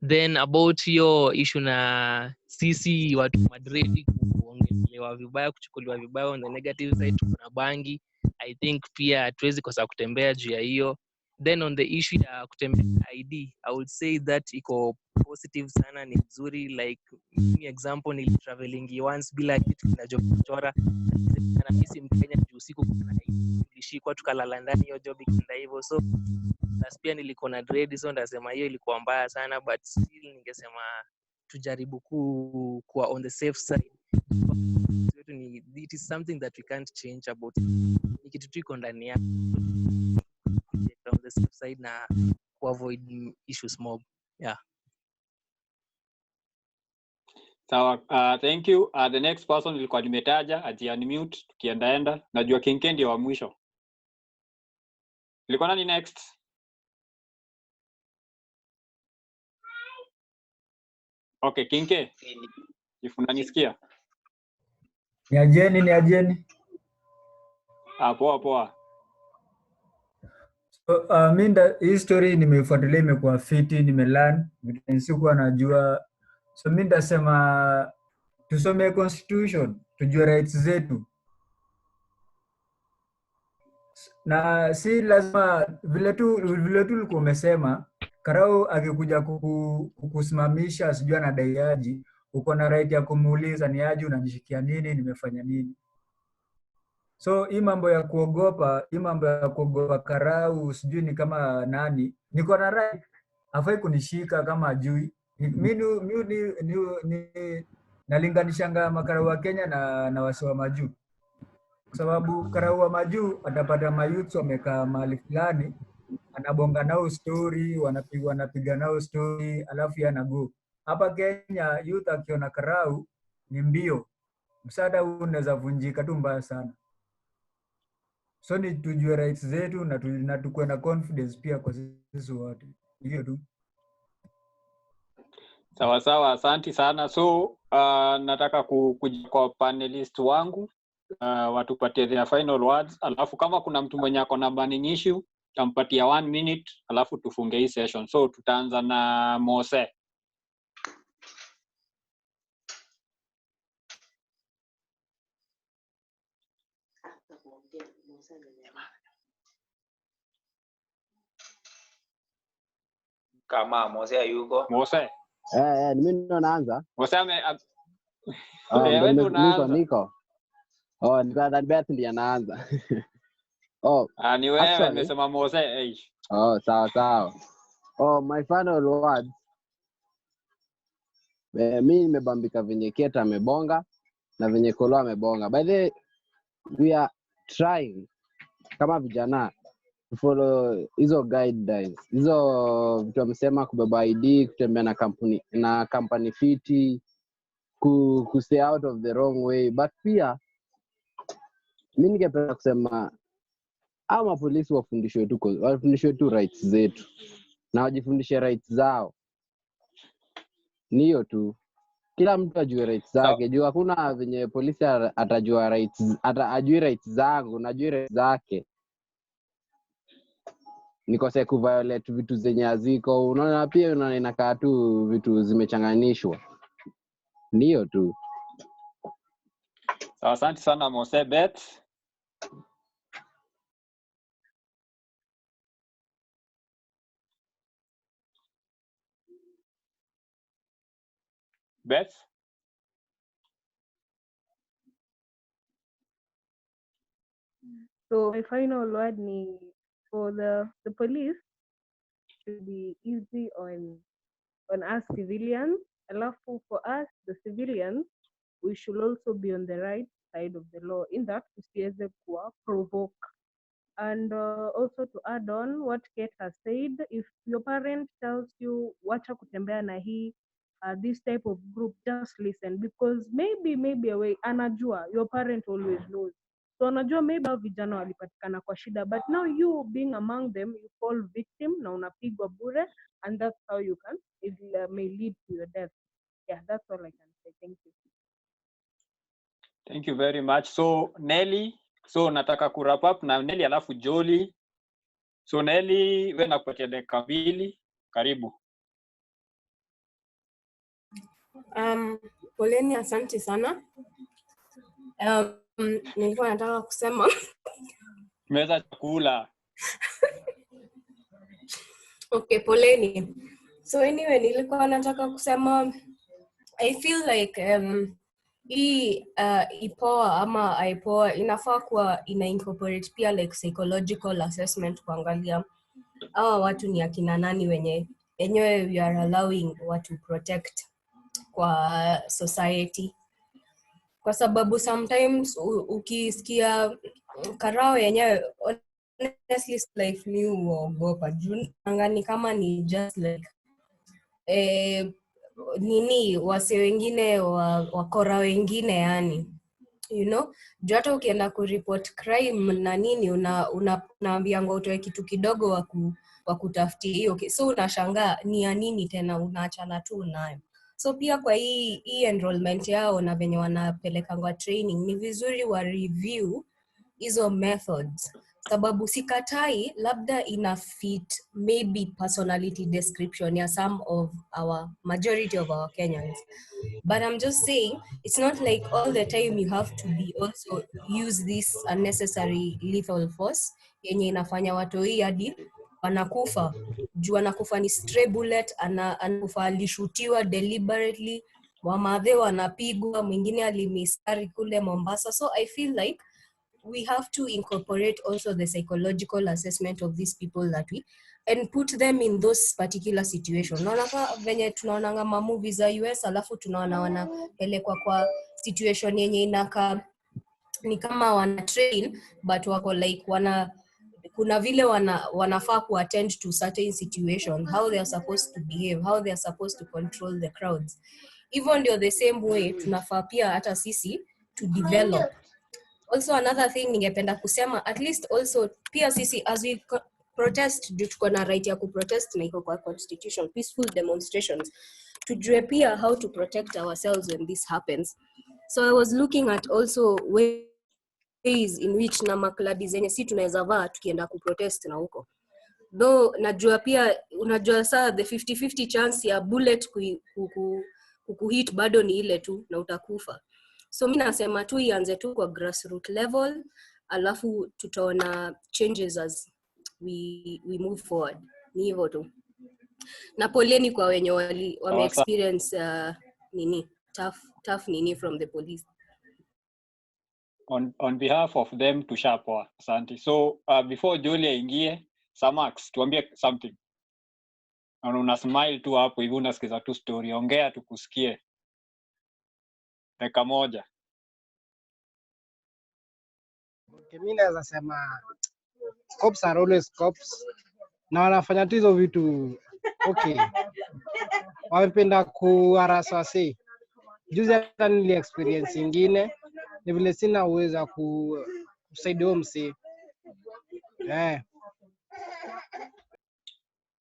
Then about hiyo issue na sisi watu Madrid kuongelewa vibaya, kuchukuliwa vibaya on the negative side, kuna bangi, I think pia hatuwezi kosa kutembea juu ya hiyo. Then on the issue ya kutembea ID, I would say that iko positive sana, ni nzuri. Like example, ni traveling once bila kitu kinachochora na mimi Mkenya juu usiku tulishikwa tukalala ndani, hiyo job ikienda hivyo. So plus pia nilikuwa na dread, so ndasema hiyo ilikuwa mbaya sana, but still ningesema tujaribu kuwa on the safe side. It is something that we can't change about. Ni kitu tu iko ndani yako, on the safe side na avoid issues mob. Yeah. Sawa, thank you. The next person nilikuwa nimetaja unmute tukiendaenda. Najua Kinke ndio wa mwisho. Ilikuwa nani next? Okay, Kinke. If unanisikia. Ni ajeni. Poa poa. So, hii story nimeifuatilia, imekuwa fiti, nimelearn vitu nisikuwa najua. So mimi ndasema tusome constitution, tujue rights zetu. Na si lazima vile tu ulikuwa umesema karau akikuja kukusimamisha sijui anadaiaji, uko na right ya kumuuliza ni aje, unanishikia nini, nimefanya nini. So hii mambo ya kuogopa karau sijui ni kama nani, niko na right, hafai kunishika kama ajui. Mimi nalinganishanga makarau wa Kenya na wasi wa majuu. Kwa sababu karau wa majuu atapata mayouth wamekaa mahali fulani, anabonga nao story, wanapiga nao story, alafu yana go. hapa Kenya youth akiona karau ni mbio, msaada huu unaweza vunjika tu mbaya sana. So ni tujue rights zetu na tukuwe na confidence pia kwa sisi wote. Hiyo tu. Sawa sawa, asanti sana. So nataka kuja kwa panelist wangu watupatie their final words, alafu kama kuna mtu mwenye ako na burning issue tampatia 1 minute, alafu tufunge hii session. So tutaanza na Mose. Kama Mose yuko. Mose. Mimi ndo naanza. Mose niko. Niko that bet ndiye anaanza. Ni wewe nimesema Mose. Sawa. My final words. Mimi nimebambika venye Keta amebonga na venye Kolo amebonga. By the way, we are trying kama vijana to follow hizo guidelines. Hizo vitu wamesema kubeba ID, kutembea na company fiti, ku stay out of the wrong way. But pia mimi ningependa kusema ama polisi wafundishwe tu rights zetu na wajifundishe rights zao. Niyo tu. Kila mtu ajue rights zake. Juu hakuna venye polisi atajua rights, ajue rights zangu na ajue rights zake. Nikose kuviolate vitu zenye haziko. Unaona pia inakaa tu vitu zimechanganishwa. Niyo tu. Sawa, asante sana Mose. Bet. So my final word ni for the police should be easy on us civilians. Alafu for us the civilians, we should also be on the right side of the law in that tusiweze kuwa provoke. And also to add on what Kate has said, if your parent tells you wacha kutembea na hii this type of group, just listen, because maybe away anajua, your parent always knows. So anajua maybe vijana walipatikana kwa shida, but now you being among them, you fall victim na unapigwa bure, and that's how you can, it may lead to your death. Yeah, that's all I can say. Thank you. Thank you very much. So Nelly, so nataka ku wrap up na Nelly alafu Jolie. So Nelly, wewe nakupatia dakika 2, karibu. Poleni, asante sana. Nilikuwa nataka kusema meza chakula. Okay, poleni. So anyway, nilikuwa nataka kusema I feel like hii IPOA ama IPOA inafaa kuwa incorporate pia like psychological assessment, kuangalia hawa watu ni akina nani wenyewe we are allowing watu protect kwa society. Kwa sababu sometimes ukisikia karao yenyewe, honestly life ni uogopa juu angani kama ni just like wase wengine wakora wengine, yani you know, juu hata ukienda kureport crime na nini unaambianga utoe kitu kidogo wa kutafutia hiyo, so unashangaa ni ya nini tena, unaachana tu nayo. So pia kwa hii enrollment yao na venye wanapelekangwa training, ni vizuri wa review hizo methods, sababu sikatai labda ina fit maybe personality description ya majority of our Kenyans, but I'm just saying it's not like all the time you have to be also use this unnecessary lethal force yenye inafanya watu hii hadi wanakufa. Juu wanakufa ni stray bullet, anakufa alishutiwa deliberately, wamadhe wanapigwa, mwingine alimisari kule Mombasa. So I feel like we have to incorporate also the psychological assessment of these people and put them in those particular situations. Naona venye tunaona ma movies za US, alafu tunaona wanapelekwa kwa situation yenye inaka ni kama wana train but wako like kuna vile wanafaa attend to certain situations, how they are supposed to behave, how they are supposed to control the crowds. Even ndio the same way tunafaa pia hata sisi to develop. Also another thing ningependa kusema, at least also pia sisi as we protest, tuko na right ya kuprotest na iko kwa constitution, peaceful demonstrations, tujue pia how to protect ourselves when this happens. So I was looking at also ways in which na makladi zenye si tunaweza vaa tukienda kuprotest na huko. Though najua pia unajua saa the 50-50 chance ya bullet kukuhit bado ni ile tu na utakufa. So mimi nasema tu ianze tu kwa grassroots level, alafu tutaona changes as we move forward. Ni hivyo tu. Na poleni kwa wenye wame experience nini tough nini from the police. On behalf of them tushapoa. Asante. So before Julia ingie, Samax tuambie something. Una smile tu hapo hivi unasikiza tu story. Ongea tukusikie. Dakika moja. Okay, mimi naweza sema cops are always cops. Na wanafanya tu hizo vitu okay. Wamependa kuharass wasi. Juzi hata nili experience ingine ni vile sina uwezo kusaidia msi.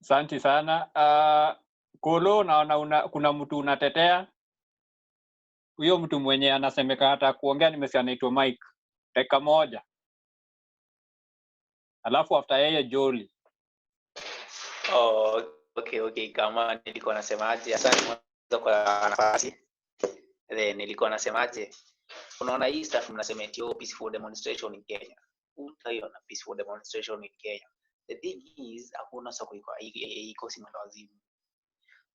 Asante sana. Kolo naona kuna mtu unatetea. Huyo mtu mwenye anasemeka hata kuongea nimesikia anaitwa Mike. Dakika moja. Alafu after yeye Jolie. Oh, okay. Kama nilikuwa nasemaje, asante kwa nafasi. Nilikuwa nasemaje, unaona hii stuff mnasema eti peaceful demonstration in Kenya. Utaiona peaceful demonstration in Kenya. The thing is hakuna soko iko si wazimu.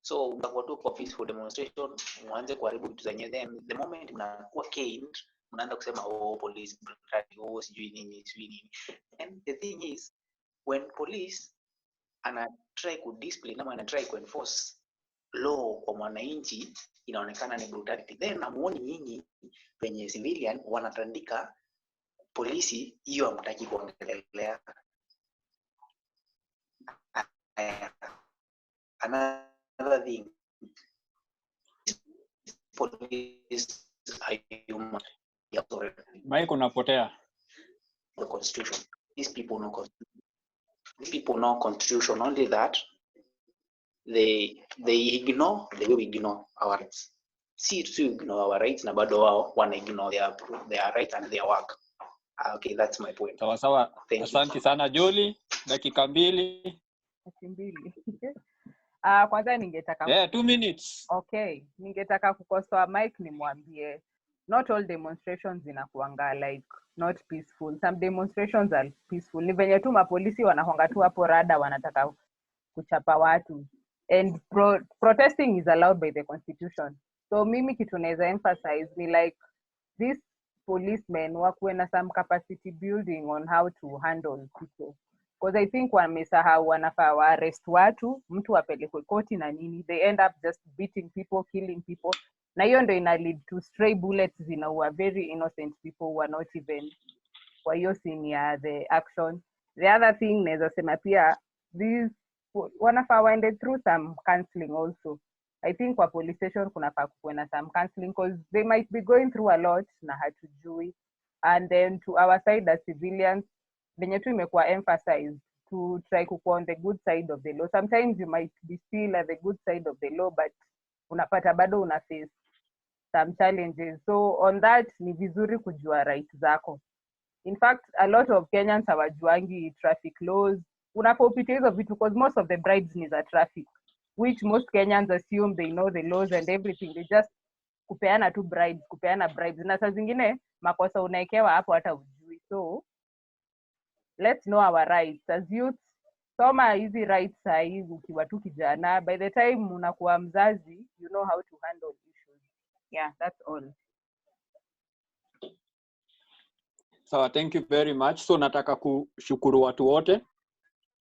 So utakuwa tu kwa peaceful demonstration, mwanze kuharibu vitu zenyewe, then the moment mnakuwa caned mnaanza kusema police brutality, sijui nini. And the thing is when police ana try ku discipline ama ana try ku enforce law kwa mwananchi, inaonekana ni brutality. Then amuoni nyinyi penye civilian wanatandika polisi, hiyo hamtaki kuongelea. Another thing, police are human. Mike unapotea. The constitution. These people know constitution. Only that they ignore the way we ignore our rights. See to ignore our rights na bado wao wana ignore their rights and their work. Okay, that's my point. Sawa. Asante sana Jolie. Dakika mbili. Kwanza ningetaka 2 minutes. Okay, ningetaka kukosoa Mike nimwambie not all demonstrations zinakuanga like not peaceful. Some demonstrations are peaceful. Ni venye tu mapolisi wanahonga tu hapo rada wanataka kuchapa watu. And protesting is allowed by the constitution. So mimi kitu naweza emphasize ni like these policemen wakuwe na some capacity building on how to handle people. Because I think wamesahau wanafaa wa arrest watu, mtu apelekwe koti na nini, they end up just beating people, killing people. Na hiyo ndio ina lead to stray bullets zinaua very innocent people who are not even kwa hiyo scene ya the action. The other thing naweza sema pia these wanafaa waende through some counseling also. I think kwa police station kunafaa kuwe na some counseling because they might be going through a lot na hatujui. And then to our side as civilians, venye tu imekuwa emphasized to try to go on the good side of the law. Sometimes you might be still at the good side of the law, but unapata bado una face some challenges. So on that ni vizuri kujua rights zako. In fact, a lot of Kenyans hawajuangi traffic laws. Unapopitia hizo vitu because most of the bribes ni za traffic, which most Kenyans assume they know the laws and everything. They just kupeana tu bribes. Na saa zingine makosa unaekewa hapo hata ujui. So let's know our rights as youth. Soma hizi rights hizi ukiwa tu kijana, by the time unakuwa mzazi you know how to handle issues. Yeah, that's all. So thank you very much. So nataka kushukuru watu wote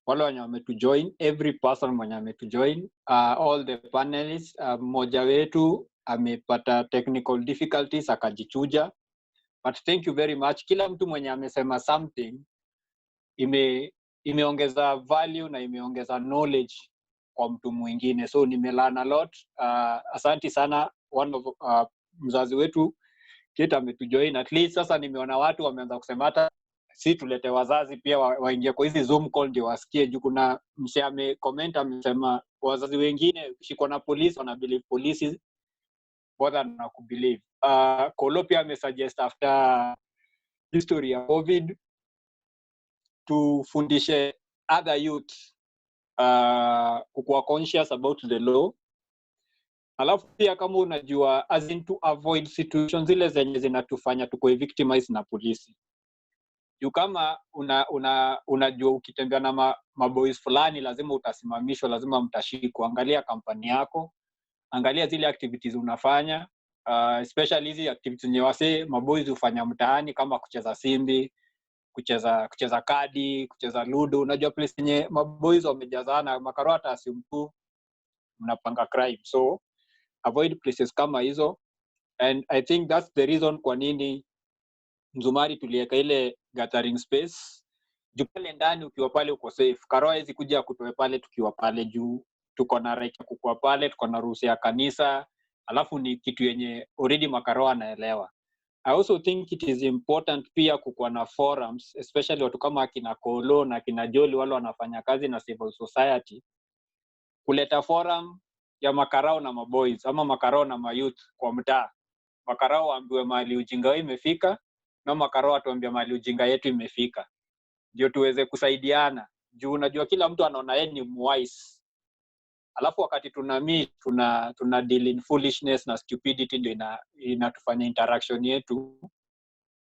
wale wenye wametujoin, every person mwenye ametujoin, all the panelists. Mmoja wetu amepata technical difficulties akajichuja, but thank you very much. Kila mtu mwenye amesema something imeongeza value na imeongeza knowledge kwa mtu mwingine. So nimelearn a lot. Asanti sana one of mzazi wetu Kate ametujoin. At least sasa nimeona watu wameanza kusema hata si tulete wazazi pia waingie kwa hizi Zoom call ndio wasikie, juu kuna msee amecomment amesema wazazi wengine shiko na polisi wana believe polisi more than na kubelieve. Kolo pia amesuggest after history ya COVID tufundishe other youth kuwa conscious about the law. Alafu pia kama unajua as in to avoid situations zile zenye zinatufanya tukoe victimized na polisi. Juu kama unajua ukitembea na maboys fulani lazima utasimamishwa, lazima mtashikwa. Angalia kampani yako, angalia zile activities unafanya, especially hizi activities zenye wase maboys hufanya mtaani kama kucheza simbi, kucheza kadi, kucheza ludo. Unajua place yenye maboys wamejazana makaro hata asimtu mnapanga crime. So avoid places kama hizo, and I think that's the reason kwa nini Nzumari tuliweka ile gathering space. Juu pale ndani ukiwa pale uko safe. Karo hizi kuja kutoe pale tukiwa pale juu tuko na right ya kukua pale, tuko na ruhusa ya kanisa, alafu ni kitu yenye already makaro anaelewa. I also think it is important pia kukua na forums, especially watu kama akina Kolo na akina Joli wale wanafanya kazi na civil society, kuleta forum ya makarao na maboys ama makarao na mayouth kwa mtaa. Makarao waambiwe mahali ujinga wao imefika na makarao atuambie mahali ujinga yetu imefika, ndio tuweze kusaidiana. Juu unajua kila mtu anaona yeye ni wise, alafu wakati tuna deal in foolishness na stupidity, ndio inatufanya interaction yetu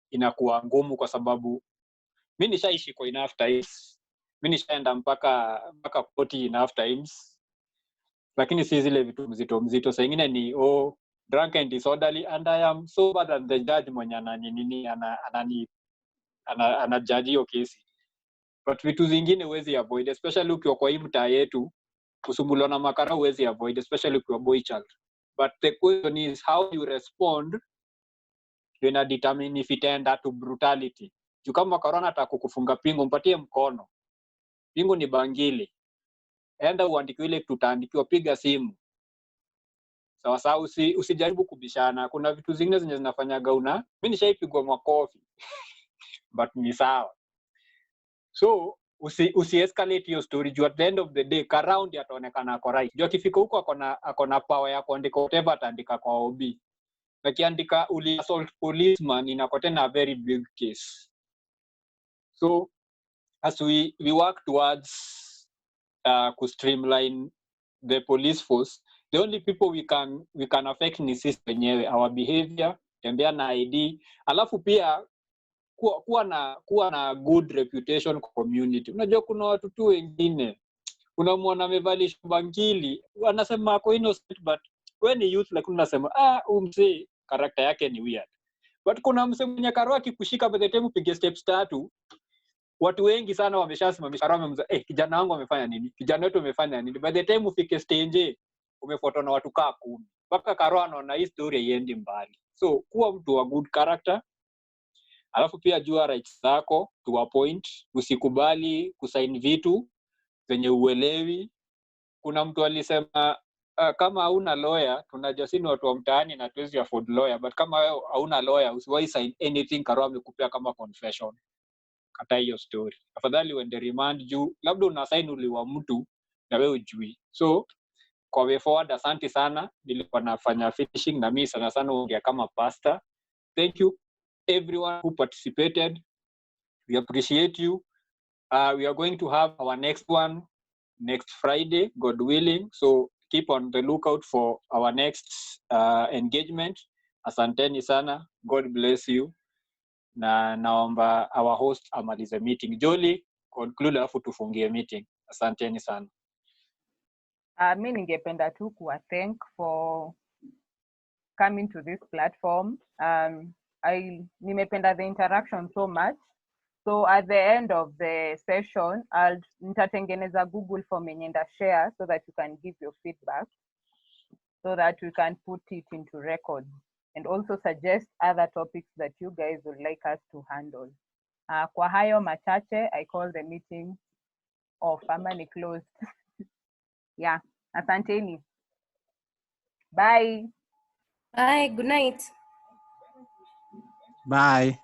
inakuwa ngumu, kwa sababu mimi nishaishi kwa enough times, mimi nishaenda mpaka 40 enough times, lakini si zile vitu mzito. Saa nyingine ni drunk and disorderly and I am sober than the judge mwenye anajudge hiyo kesi. But vitu zingine huwezi avoid, especially ukiwa kwa hii mtaa yetu, kusumbuliwa na makara huwezi avoid, especially ukiwa boy child. But the question is how you respond ina determine if it enda to brutality. Juu kama corona atakukufunga pingu, mpatie mkono. Pingu ni bangili. Enda uandikiwe ile tutaandikiwa, piga simu. Sawa, usijaribu kubishana. Kuna vitu zingine zenye zinafanyaga mimi nishaipigwa makofi. But ni sawa. So usi escalate your story. At the end of the day around yataonekana ako right. Juu akifika huko akona power ya kuandika whatever ataandika kwa OB. Akiandika uli assault policeman inakuwa tena a very big case. So as we work towards to streamline the police force, the only people we can affect ni sisi wenyewe, our behavior, tembea na ID, alafu pia kuwa na good reputation kwa community. Unajua kuna watu tu wengine unamwona amevalisha bangili, wanasema ako innocent, but when youth like unasema mzee character yake ni weird. But kuna mzee mwenye karo akikushika by the time upige steps 3, watu wengi sana wameshasimamisha karo, wamemza kijana wangu amefanya nini, kijana wetu amefanya nini. By the time ufike stage umefuatwa na watu kaa 10 mpaka karo anaona hii story haiendi mbali. So kuwa mtu wa good character, alafu pia jua rights zako to a point, usikubali kusign vitu zenye uelewi. Kuna mtu alisema kama hauna lawyer, tunajua sisi watu wa mtaani na tuwezi afford lawyer, but kama wewe hauna lawyer usiwahi sign anything karo amekupea kama confession. Kata hiyo story. Afadhali uende remand juu labda una sign uliwa mtu na wewe ujui. So kwa way forward, asante sana. Nilikuwa nafanya finishing na mimi sana ongea kama pastor. Thank you everyone who participated. We appreciate you. We are going to have our next one next Friday, God willing. So keep on the lookout for our next engagement. Asanteni sana. God bless you. Na naomba our host amalize meeting. Jolly, conclude alafu tufungie meeting. Asanteni sana. Mimi ningependa tu kuwa thank for coming to this platform. Nimependa the interaction so much. So at the end of the session, nitatengeneza Google form and share so that you can give your feedback, so that we can put it into record and also suggest other topics that you guys would like us to handle. Kwa hayo machache, I call the meeting off ama ni closed. Yeah, asanteni. Bye. Bye, good night. Bye.